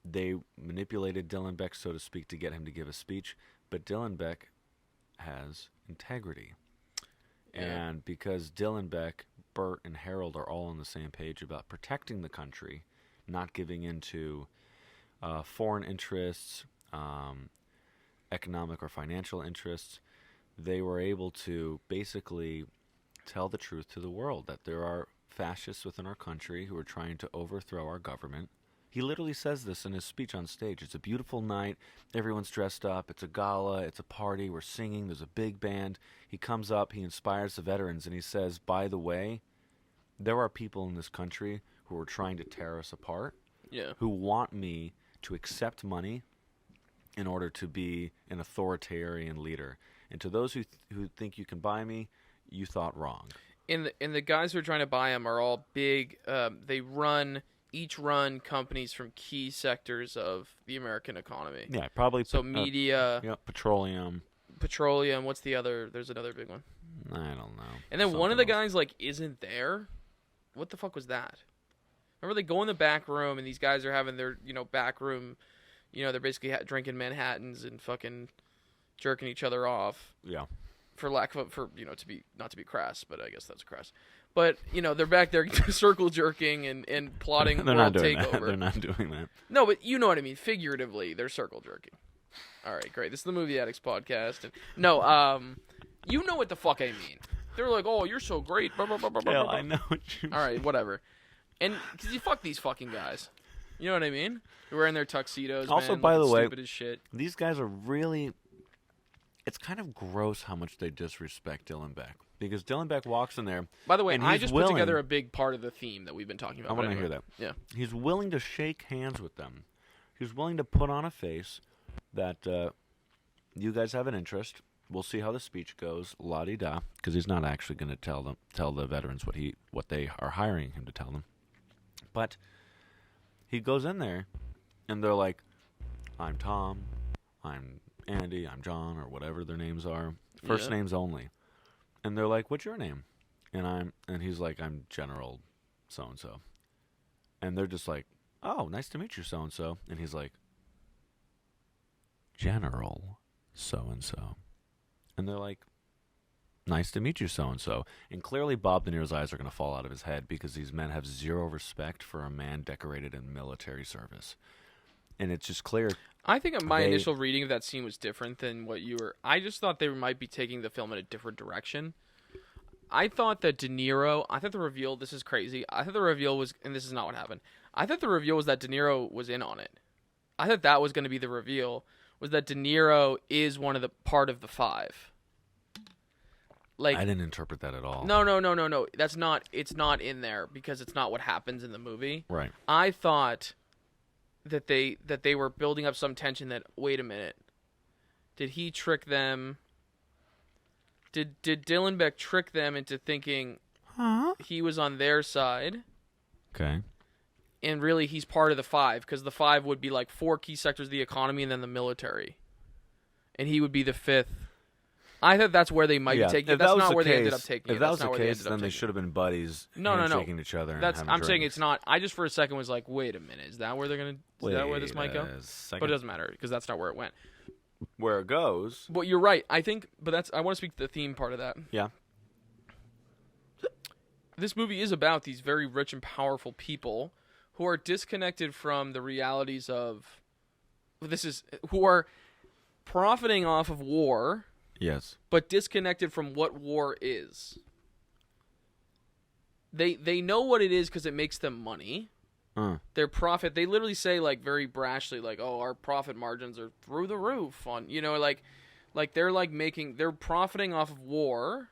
They manipulated Dylan Beck, so to speak, to get him to give a speech. But Dylan Beck has integrity. Yeah. And because Dylan Beck, Bert, and Harold are all on the same page about protecting the country, not giving in to foreign interests, economic or financial interests, they were able to basically tell the truth to the world, that there are fascists within our country who are trying to overthrow our government. He literally says this in his speech on stage. It's a beautiful night. Everyone's dressed up. It's a gala. It's a party. We're singing. There's a big band. He comes up. He inspires the veterans, and he says, by the way, there are people in this country who are trying to tear us apart, who want me to accept money in order to be an authoritarian leader. And to those who think you can buy me, you thought wrong. And the guys who are trying to buy him are all big. They each run companies from key sectors of the American economy. Yeah, probably. So media. Petroleum. What's the other? There's another big one. I don't know. And then one of the guys isn't there. What the fuck was that? Remember they go in the back room and these guys are having their back room. They're basically drinking Manhattans and fucking jerking each other off. Yeah. To be not to be crass, but I guess that's crass. But they're back there circle jerking and plotting world takeover. They're not doing that. No, but you know what I mean. Figuratively, they're circle jerking. All right, great. This is the Movie Addicts podcast. And, you know what the fuck I mean. They're like, "Oh, you're so great." Blah, blah, blah, blah, yeah, blah. I know what you mean. All right, whatever. And because you fuck these fucking guys. You know what I mean? They're wearing their tuxedos. Also, man, by the way, stupid as shit. These guys are really. It's kind of gross how much they disrespect Dylan Beck. Because Dylan Beck walks in there. By the way, I just put together a big part of the theme that we've been talking about. I want to hear that. Yeah. He's willing to shake hands with them. He's willing to put on a face that you guys have an interest. We'll see how the speech goes. La-di-da. Because he's not actually going to tell the veterans what they are hiring him to tell them. But he goes in there, and they're like, I'm Tom, I'm Andy, I'm John, or whatever their names are. First names only. And they're like, what's your name? And he's like, I'm General so-and-so. And they're just like, oh, nice to meet you, so-and-so. And he's like, General so-and-so. And they're like, nice to meet you, so-and-so. And clearly Bob De Niro's eyes are going to fall out of his head because these men have zero respect for a man decorated in military service. And it's just clear. I think my initial reading of that scene was different than what you were. I just thought they might be taking the film in a different direction. I thought that the reveal, this is crazy. I thought the reveal was, and this is not what happened. I thought the reveal was that De Niro was in on it. I thought that was going to be the reveal, was that De Niro is part of the five. I didn't interpret that at all. No. It's not in there because it's not what happens in the movie. Right. I thought that they were building up some tension that, wait a minute, did he trick them? Did Dylan Beck trick them into thinking he was on their side? Okay. And really he's part of the five, because the five would be like 4 key sectors of the economy and then the military. And he would be the 5th. I thought that's where they might be taking it. That's not where they ended up taking it. If that was the case, then they should have been buddies, shaking each other. I'm saying it's not. I just for a second was like, wait a minute, is that where they're gonna? Is that where this might go? But it doesn't matter because that's not where it went. Where it goes. But you're right. I think, I want to speak to the theme part of that. Yeah. This movie is about these very rich and powerful people who are disconnected from the realities of who are profiting off of war. Yes. But disconnected from what war is. They know what it is because it makes them money. Their profit, they literally say very brashly, oh, our profit margins are through the roof on, they're profiting off of war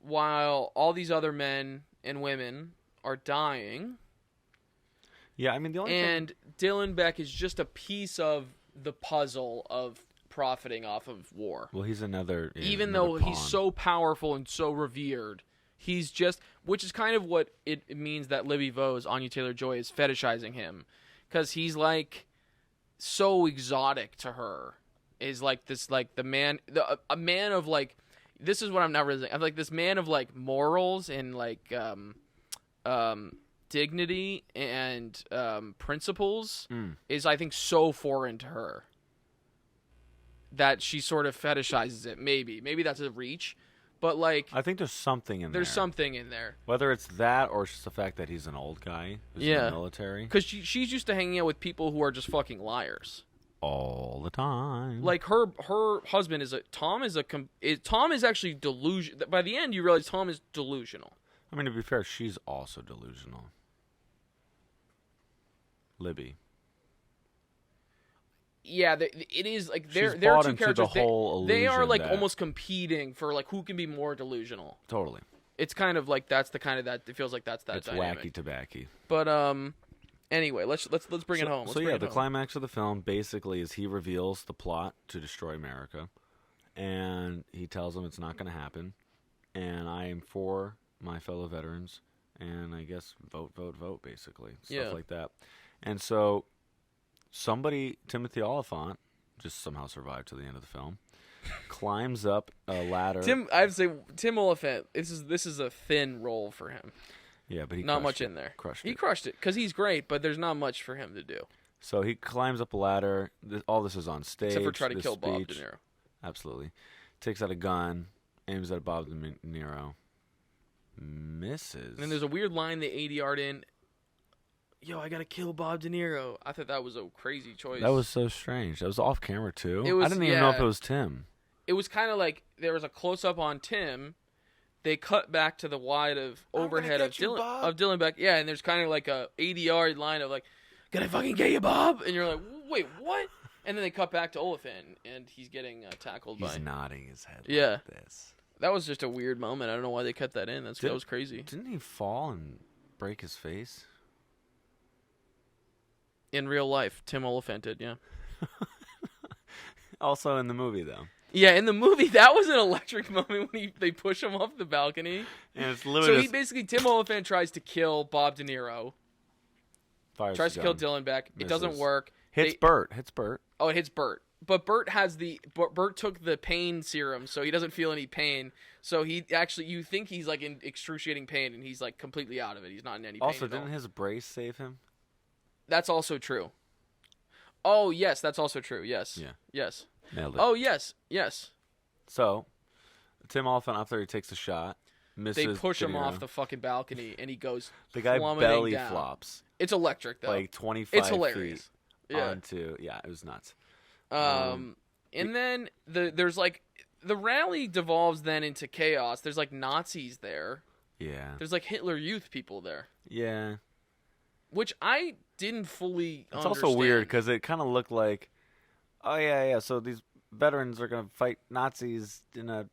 while all these other men and women are dying. Yeah, I mean, Dylan Beck is just a piece of the puzzle of profiting off of war. Well, he's another even though pawn. He's so powerful and so revered, he's just, which is kind of what it means that Libby Vose, Anya Taylor-Joy, is fetishizing him, because he's so exotic to her is like this, like the man, a man of like, this is what I'm not realizing. I'm like this man of like morals and like dignity and principles is, I think, so foreign to her that she sort of fetishizes it. Maybe that's a reach, but like I think there's something in there. There's something in there. Whether it's that or just the fact that he's an old guy who's in the military. Because she's used to hanging out with people who are just fucking liars all the time. Like her husband is Tom is actually delusional. By the end, you realize Tom is delusional. I mean, to be fair, she's also delusional. Libby. Yeah, it is like they're two characters. The whole they are like almost competing for like who can be more delusional. Totally. It's kind of like that's the kind of that it feels like that's that. It's dynamic. wacky tobacky. But anyway, let's bring it home. The climax of the film basically is he reveals the plot to destroy America, and he tells them it's not going to happen, and I am for my fellow veterans, and I guess vote, basically stuff like that, and so. Timothy Oliphant, just somehow survived to the end of the film, climbs up a ladder. I'd say Tim Oliphant. This is a thin role for him. Yeah, but he not much in there. He crushed it because he's great, but there's not much for him to do. So he climbs up a ladder. All this is on stage. Except for trying to kill Bob De Niro. Absolutely, takes out a gun, aims at Bob De Niro, misses. And then there's a weird line they ADR'd in. Yo, I gotta kill Bob De Niro. I thought that was a crazy choice. That was so strange. That was off camera too. I didn't even know if it was Tim. It was kind of like there was a close up on Tim. They cut back to the wide of overhead of Dylan Beck. Yeah, and there's kind of like a ADR line of like, "Can I fucking get you, Bob?" And you're like, "Wait, what?" And then they cut back to Oliphant, and he's getting tackled by. He's nodding his head. Yeah, like this. That was just a weird moment. I don't know why they cut that in. That was crazy. Didn't he fall and break his face? In real life, Tim Oliphant did, yeah. Also in the movie, though. Yeah, in the movie, that was an electric moment when they push him off the balcony. And it's literally Tim Oliphant tries to kill Bob De Niro. Tries to kill Dylan Beck. Misses. It doesn't work. Hits Bert. Oh, it hits Bert. But Bert took the pain serum, so he doesn't feel any pain. So you think he's like in excruciating pain, and he's like completely out of it. He's not in any pain. Also, didn't his brace save him? That's also true. Oh, yes, that's also true. Yes. Yeah. Yes. Nailed it. Oh, yes. So, Tim Oliphant, after he takes a shot, misses. They push him off the fucking balcony, and he goes the guy belly down. flops. It's electric, though. Like 25 It's hilarious. feet onto... Yeah, it was nuts. And then there's like... The rally devolves then into chaos. There's like Nazis there. Yeah. There's like Hitler Youth people there. Yeah. Which I didn't fully understand. It's also weird because it kind of looked like, oh yeah, so these veterans are gonna fight Nazis in a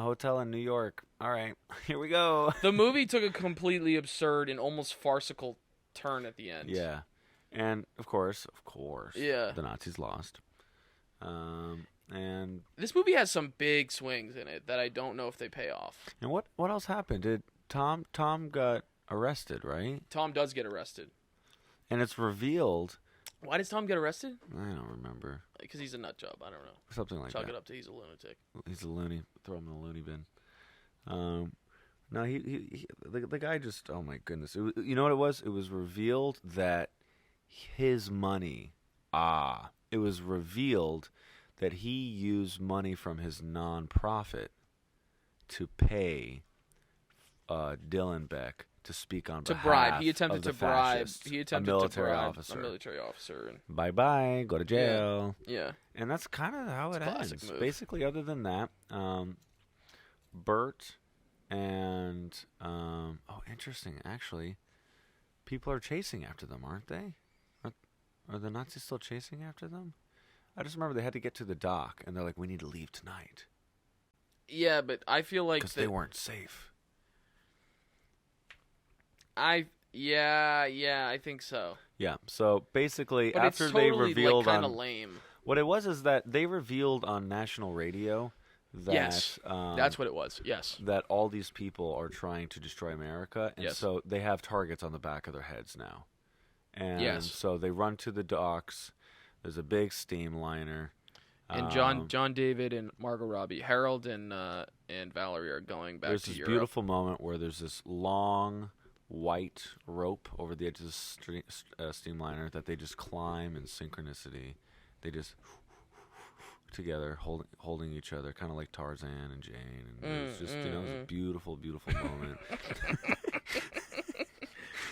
hotel in New York. All right, here we go. The movie took a completely absurd and almost farcical turn at the end. Yeah, and of course, yeah, the Nazis lost. And this movie has some big swings in it that I don't know if they pay off. And what else happened? Did Tom got arrested, right? Tom does get arrested. And it's revealed. Why does Tom get arrested? I don't remember. Because he's a nut job. I don't know. Something like that. Chalk it up to he's a lunatic. He's a loony. Throw him in the loony bin. No, the guy just, oh my goodness. You know what it was? It was revealed that his money, it was revealed that he used money from his nonprofit to pay Dylan Beck to speak on behalf bribe. He attempted of the to bribe. fascists, He attempted a to bribe officer. a military officer. Bye, go to jail. Yeah. And that's kind of how it ends. Move. Basically, other than that, Bert and interesting. Actually, people are chasing after them, aren't they? Are the Nazis still chasing after them? I just remember they had to get to the dock, and they're like, "We need to leave tonight." Yeah, but I feel like because they weren't safe. I think so. Yeah, so basically, but after it's totally, they revealed kind of lame. What it was is that they revealed on national radio that yes, that's what it was. Yes, that all these people are trying to destroy America, and so they have targets on the back of their heads now. And so they run to the docks. There's a big steam liner. And John David and Margot Robbie, Harold and Valerie are going back to Europe. There's this beautiful moment where there's this long white rope over the edge of the steamliner that they just climb in synchronicity. They just together, holding each other, kind of like Tarzan and Jane. And it's just, it's a beautiful, beautiful moment.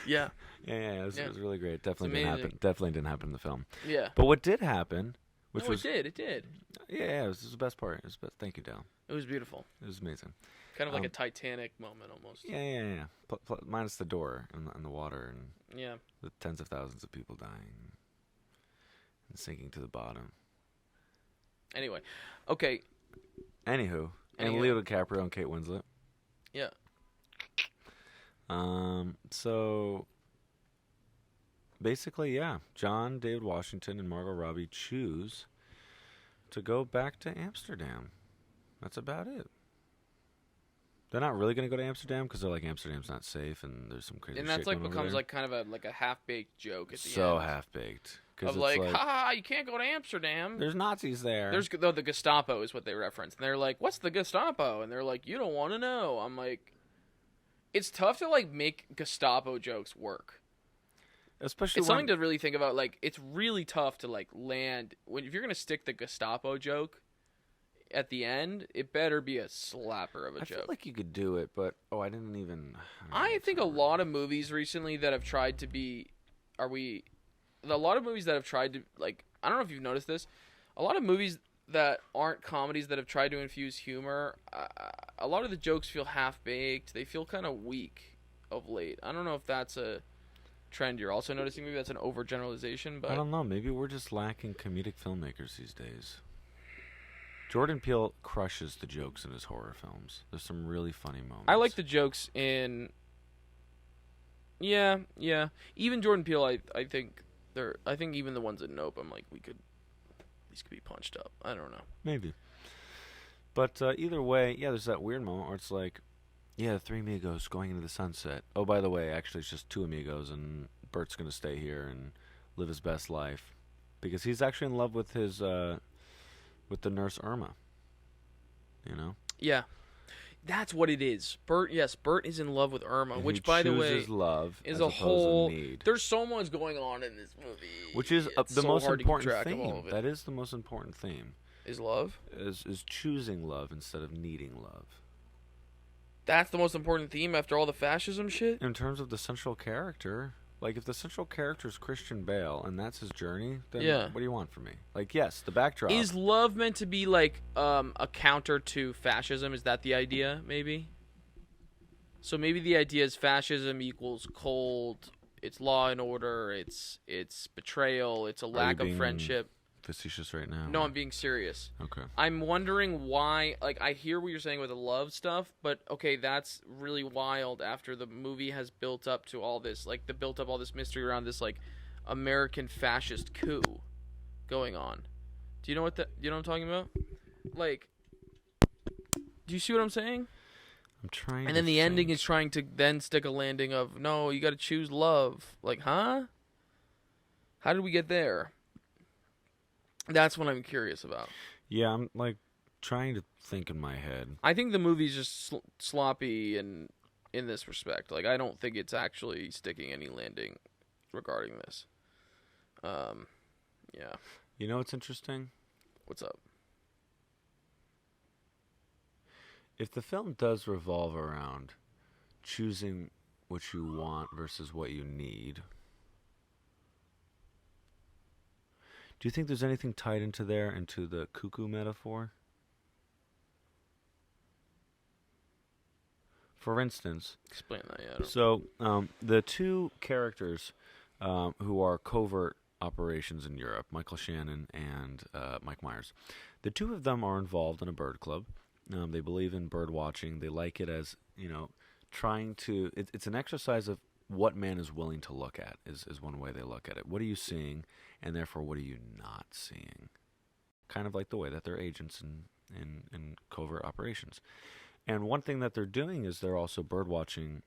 Yeah. It was really great. It definitely didn't happen. Definitely didn't happen in the film. Yeah. But what did happen, it did. Yeah, it was the best part. Thank you, Dal. It was beautiful. It was amazing. Kind of like a Titanic moment almost. Yeah. Minus the door and the water and the tens of thousands of people dying and sinking to the bottom. Anyway, okay. Anywho, and Leo DiCaprio and Kate Winslet. Yeah. So basically, John David Washington and Margot Robbie choose to go back to Amsterdam. That's about it. They're not really going to go to Amsterdam because they're like, Amsterdam's not safe and there's some crazy shit. And that's like becomes there. like kind of a half-baked joke at the end. So half-baked. Of like, you can't go to Amsterdam. There's Nazis there. The Gestapo is what they reference. And they're like, what's the Gestapo? And they're like, you don't want to know. I'm like, it's tough to like make Gestapo jokes work. Especially it's something to really think about. Like, it's really tough to like land if you're gonna stick the Gestapo joke at the end. It better be a slapper of a joke. I feel like you could do it, but I didn't even. I think a lot of movies recently that have tried to be, a lot of movies that have tried to like. I don't know if you've noticed this. A lot of movies that aren't comedies that have tried to infuse humor. A lot of the jokes feel half-baked. They feel kind of weak of late. I don't know if that's a trend you're also noticing. Maybe that's an overgeneralization, but I don't know. Maybe we're just lacking comedic filmmakers these days. Jordan Peele crushes the jokes in his horror films. There's some really funny moments. I like the jokes in. Yeah. Even Jordan Peele, I think even the ones in Nope, I'm like, these could be punched up. I don't know. Maybe. But either way, there's that weird moment where it's like, three amigos going into the sunset. Oh, by the way, actually it's just two amigos, and Bert's going to stay here and live his best life. Because he's actually in love with his, with the nurse Irma. You know? Yeah. That's what it is. Bert is in love with Irma, and which, by the way, love is a whole. Need. There's so much going on in this movie, which is the most important theme. That is the most important theme. Is love? Is choosing love instead of needing love. That's the most important theme after all the fascism shit. In terms of the central character. Like, if the central character is Christian Bale and that's his journey, then what do you want from me? Like, yes, the backdrop. Is love meant to be, like, a counter to fascism? Is that the idea, maybe? So maybe the idea is fascism equals cold, it's law and order, it's betrayal, it's a lack of friendship. Facetious right now? No, I'm being serious. Okay. I'm wondering why, like, I hear what you're saying with the love stuff, but okay, that's really wild after the movie has built up to all this, like, built up all this mystery around this, like, American fascist coup going on. Do you know what I'm talking about? Like, do you see what I'm saying? I'm trying. And then the ending is trying to then stick a landing of, no, you got to choose love. Like, huh? How did we get there? That's what I'm curious about. Yeah, I'm like trying to think in my head. I think the movie's just sloppy in this respect. Like, I don't think it's actually sticking any landing regarding this. Yeah. You know what's interesting? What's up? If the film does revolve around choosing what you want versus what you need, do you think there's anything tied into the cuckoo metaphor? For instance, explain that. Yeah. So the two characters who are covert operations in Europe, Michael Shannon and Mike Myers, the two of them are involved in a bird club. They believe in bird watching. They like it as trying to. It's an exercise of what man is willing to look at is one way they look at it. What are you seeing, and therefore what are you not seeing? Kind of like the way that they're agents in covert operations. And one thing that they're doing is they're also bird watching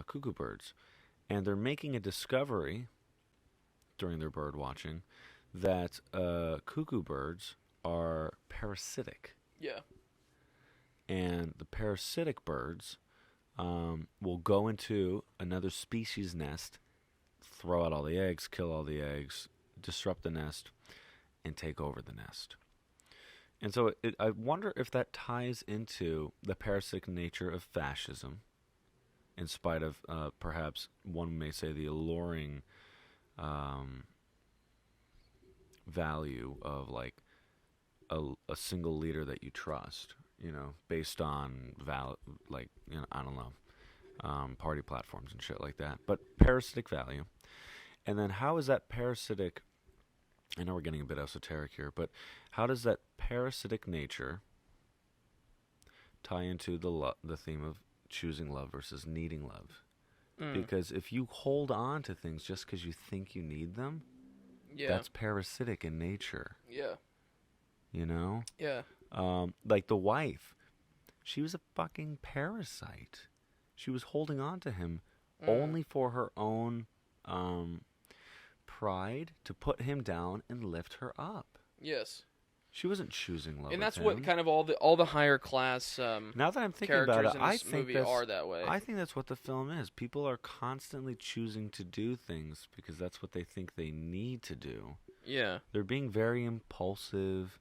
cuckoo birds. And they're making a discovery during their bird watching that cuckoo birds are parasitic. Yeah. And the parasitic birds will go into another species' nest, throw out all the eggs, kill all the eggs, disrupt the nest, and take over the nest. And so I wonder if that ties into the parasitic nature of fascism, in spite of perhaps one may say the alluring value of like a single leader that you trust, based on I don't know, party platforms and shit like that. But parasitic value, and then how is that parasitic? I know we're getting a bit esoteric here, but how does that parasitic nature tie into the theme of choosing love versus needing love? Because if you hold on to things just because you think you need them, that's parasitic in nature. Yeah. Yeah. Like the wife, she was a fucking parasite. She was holding on to him only for her own pride, to put him down and lift her up. Yes. She wasn't choosing love. And that's with what him. Kind of all the higher class now that I'm thinking about it, I think are that way. I think that's what the film is. People are constantly choosing to do things because that's what they think they need to do. Yeah. They're being very impulsive.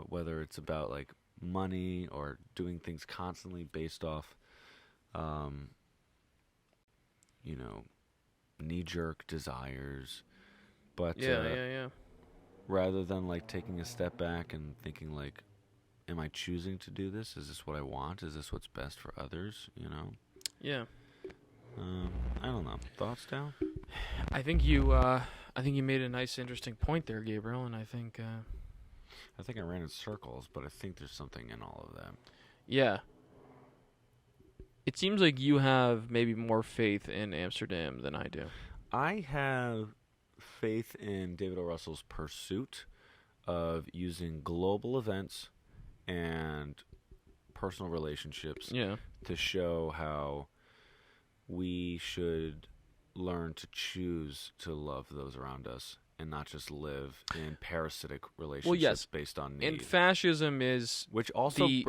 Whether it's about like money or doing things constantly based off, knee-jerk desires. But yeah. Rather than like taking a step back and thinking like, am I choosing to do this? Is this what I want? Is this what's best for others? Yeah. I don't know. Thoughts, Dow? I think you made a nice, interesting point there, Gabriel, and I think I ran in circles, but I think there's something in all of that. Yeah. It seems like you have maybe more faith in Amsterdam than I do. I have faith in David O. Russell's pursuit of using global events and personal relationships to show how we should learn to choose to love those around us and not just live in parasitic relationships based on need. And fascism is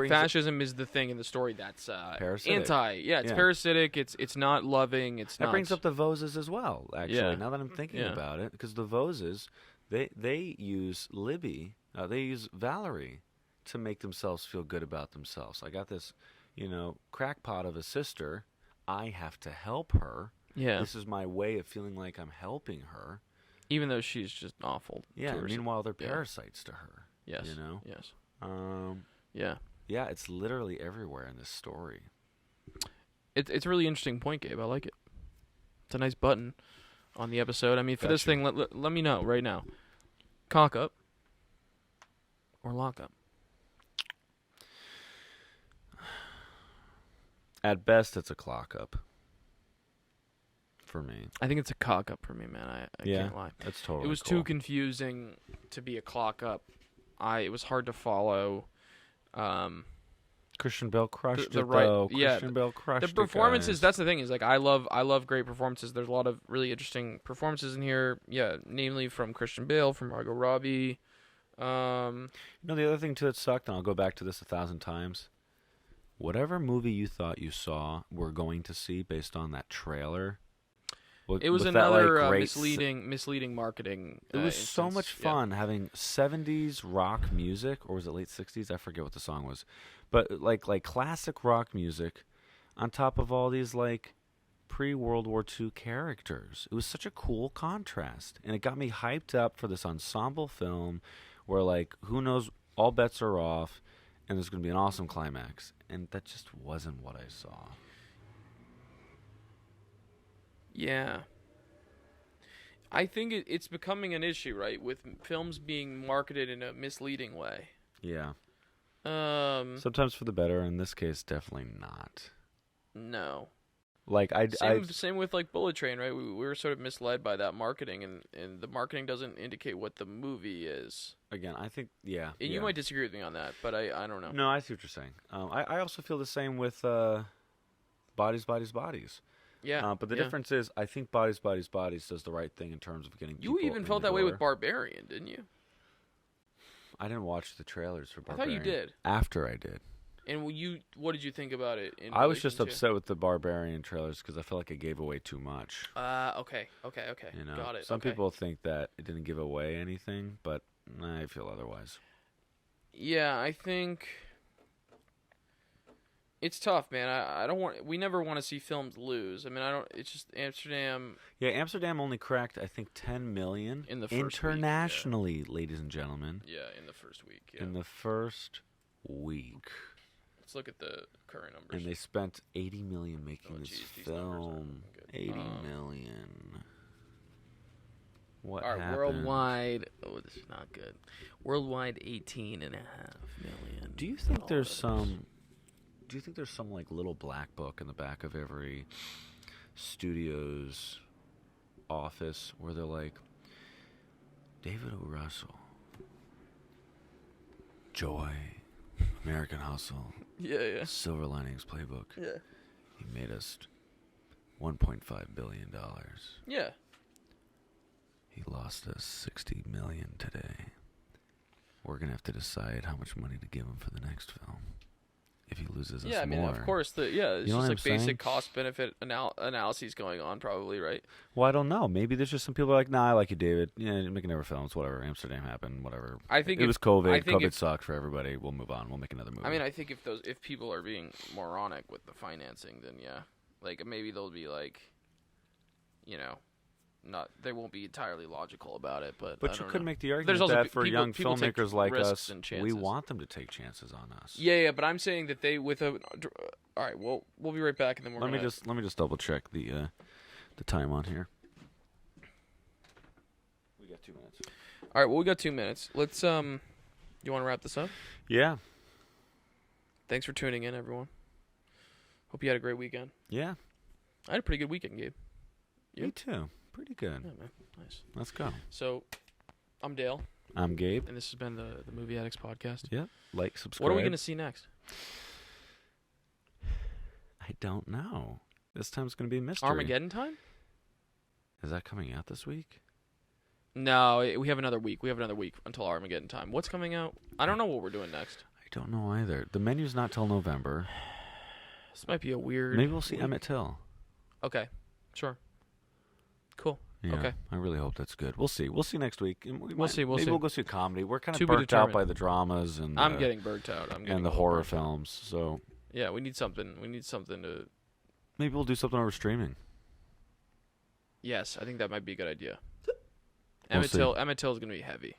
fascism is the thing in the story that's anti. Yeah, it's parasitic. It's not loving. That brings up the Voses as well. Actually, now that I'm thinking about it, because the Voses, they use Libby, they use Valerie to make themselves feel good about themselves. I got this, crackpot of a sister. I have to help her. Yeah, this is my way of feeling like I'm helping her. Even though she's just awful. Yeah, meanwhile, they're parasites to her. Yes. Yes. Yeah. Yeah, it's literally everywhere in this story. It's a really interesting point, Gabe. I like it. It's a nice button on the episode. I mean, for this thing, let me know right now. Cock up or lock up? At best, it's a clock up. For me, I think it's a cock up for me, man. I can't lie. That's totally. It was too confusing to be a clock up. It was hard to follow. Christian Bale crushed it though. Christian Bale crushed it. The performances. That's the thing. Is like I love great performances. There's a lot of really interesting performances in here. Yeah, namely from Christian Bale, from Margot Robbie. The other thing too that sucked, and I'll go back to this 1,000 times. Whatever movie you thought you saw, we're going to see based on that trailer. It was another misleading marketing. It was so much fun having 70s rock music, or was it late 60s? I forget what the song was, but like classic rock music, on top of all these like pre-World War II characters. It was such a cool contrast, and it got me hyped up for this ensemble film, where like who knows, all bets are off, and there's going to be an awesome climax, and that just wasn't what I saw. Yeah. I think it's becoming an issue, right, with films being marketed in a misleading way. Yeah. Sometimes for the better, in this case, definitely not. No. Like same with like Bullet Train, right? We were sort of misled by that marketing, and the marketing doesn't indicate what the movie is. Again, I think, And you might disagree with me on that, but I don't know. No, I see what you're saying. I also feel the same with Bodies, Bodies, Bodies. Yeah. But the difference is, I think Bodies does the right thing in terms of getting. You even felt that way with Barbarian, didn't you? I didn't watch the trailers for Barbarian. I thought you did. After I did. And what did you think about it? I was just upset with the Barbarian trailers because I feel like it gave away too much. Okay. You know, Got it. Some people think that it didn't give away anything, but I feel otherwise. Yeah, I think it's tough, man. I don't want. We never want to see films lose. I mean, I don't. It's just Amsterdam. Yeah, Amsterdam only cracked, I think, 10 million in the first internationally, ladies and gentlemen. Yeah, in the first week. Yeah. In the first week. Let's look at the current numbers. And they spent 80 million making this film. 80 million. What happened? Worldwide. Oh, this is not good. Worldwide, 18.5 million. Do you think there's some? Do you think there's some like little black book in the back of every studio's office where they're like, David O. Russell, Joy, American Hustle, yeah, Silver Linings Playbook. Yeah, he made us $1.5 billion. Yeah. He lost us $60 million today. We're gonna have to decide how much money to give him for the next film. If he loses us more. Yeah, I mean, of course, it's just like saying? basic cost-benefit analyses going on, probably, right? Well, I don't know. Maybe there's just some people like, nah, I like you, David. Yeah, making other films, whatever. Amsterdam happened, whatever. I think it was COVID. COVID sucked for everybody. We'll move on. We'll make another movie. I mean, I think if people are being moronic with the financing, then yeah, like maybe they'll be like, you know, they won't be entirely logical about it, but you could make the argument There's also that for young filmmakers like us, we want them to take chances on us. Yeah, but I'm saying that they all right, we'll be right back, and then let me just double check the time on here. We got 2 minutes. All right, well, we got 2 minutes. Let's you want to wrap this up? Yeah. Thanks for tuning in, everyone. Hope you had a great weekend. Yeah. I had a pretty good weekend, Gabe. You? Me too. Pretty good. Yeah, man. Nice. Let's go. So, I'm Dale. I'm Gabe. And this has been the Movie Addicts Podcast. Yep. Like, subscribe. What are we going to see next? I don't know. This time's going to be a mystery. Armageddon Time? Is that coming out this week? No, we have another week. We have another week until Armageddon Time. What's coming out? I don't know what we're doing next. I don't know either. The menu's not till November. This might be a weird... Maybe we'll see Emmett Till. Okay. Sure. Cool. Yeah, okay. I really hope that's good. We'll see. We'll see next week. We'll see. Maybe we'll go see a comedy. We're kind of burnt out by the dramas and I'm getting burnt out. And the horror films. So yeah, we need something. We need something to. Maybe we'll do something over streaming. Yes, I think that might be a good idea. Emmett Till is gonna be heavy.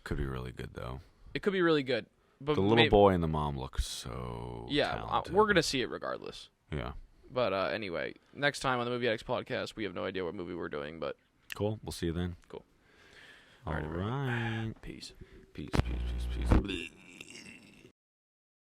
Could be really good though. It could be really good. But the little boy and the mom look so. Yeah, talented. We're gonna see it regardless. Yeah. But anyway, next time on the Movie Addicts Podcast, we have no idea what movie we're doing, but... Cool. We'll see you then. Cool. All right. Peace. Peace.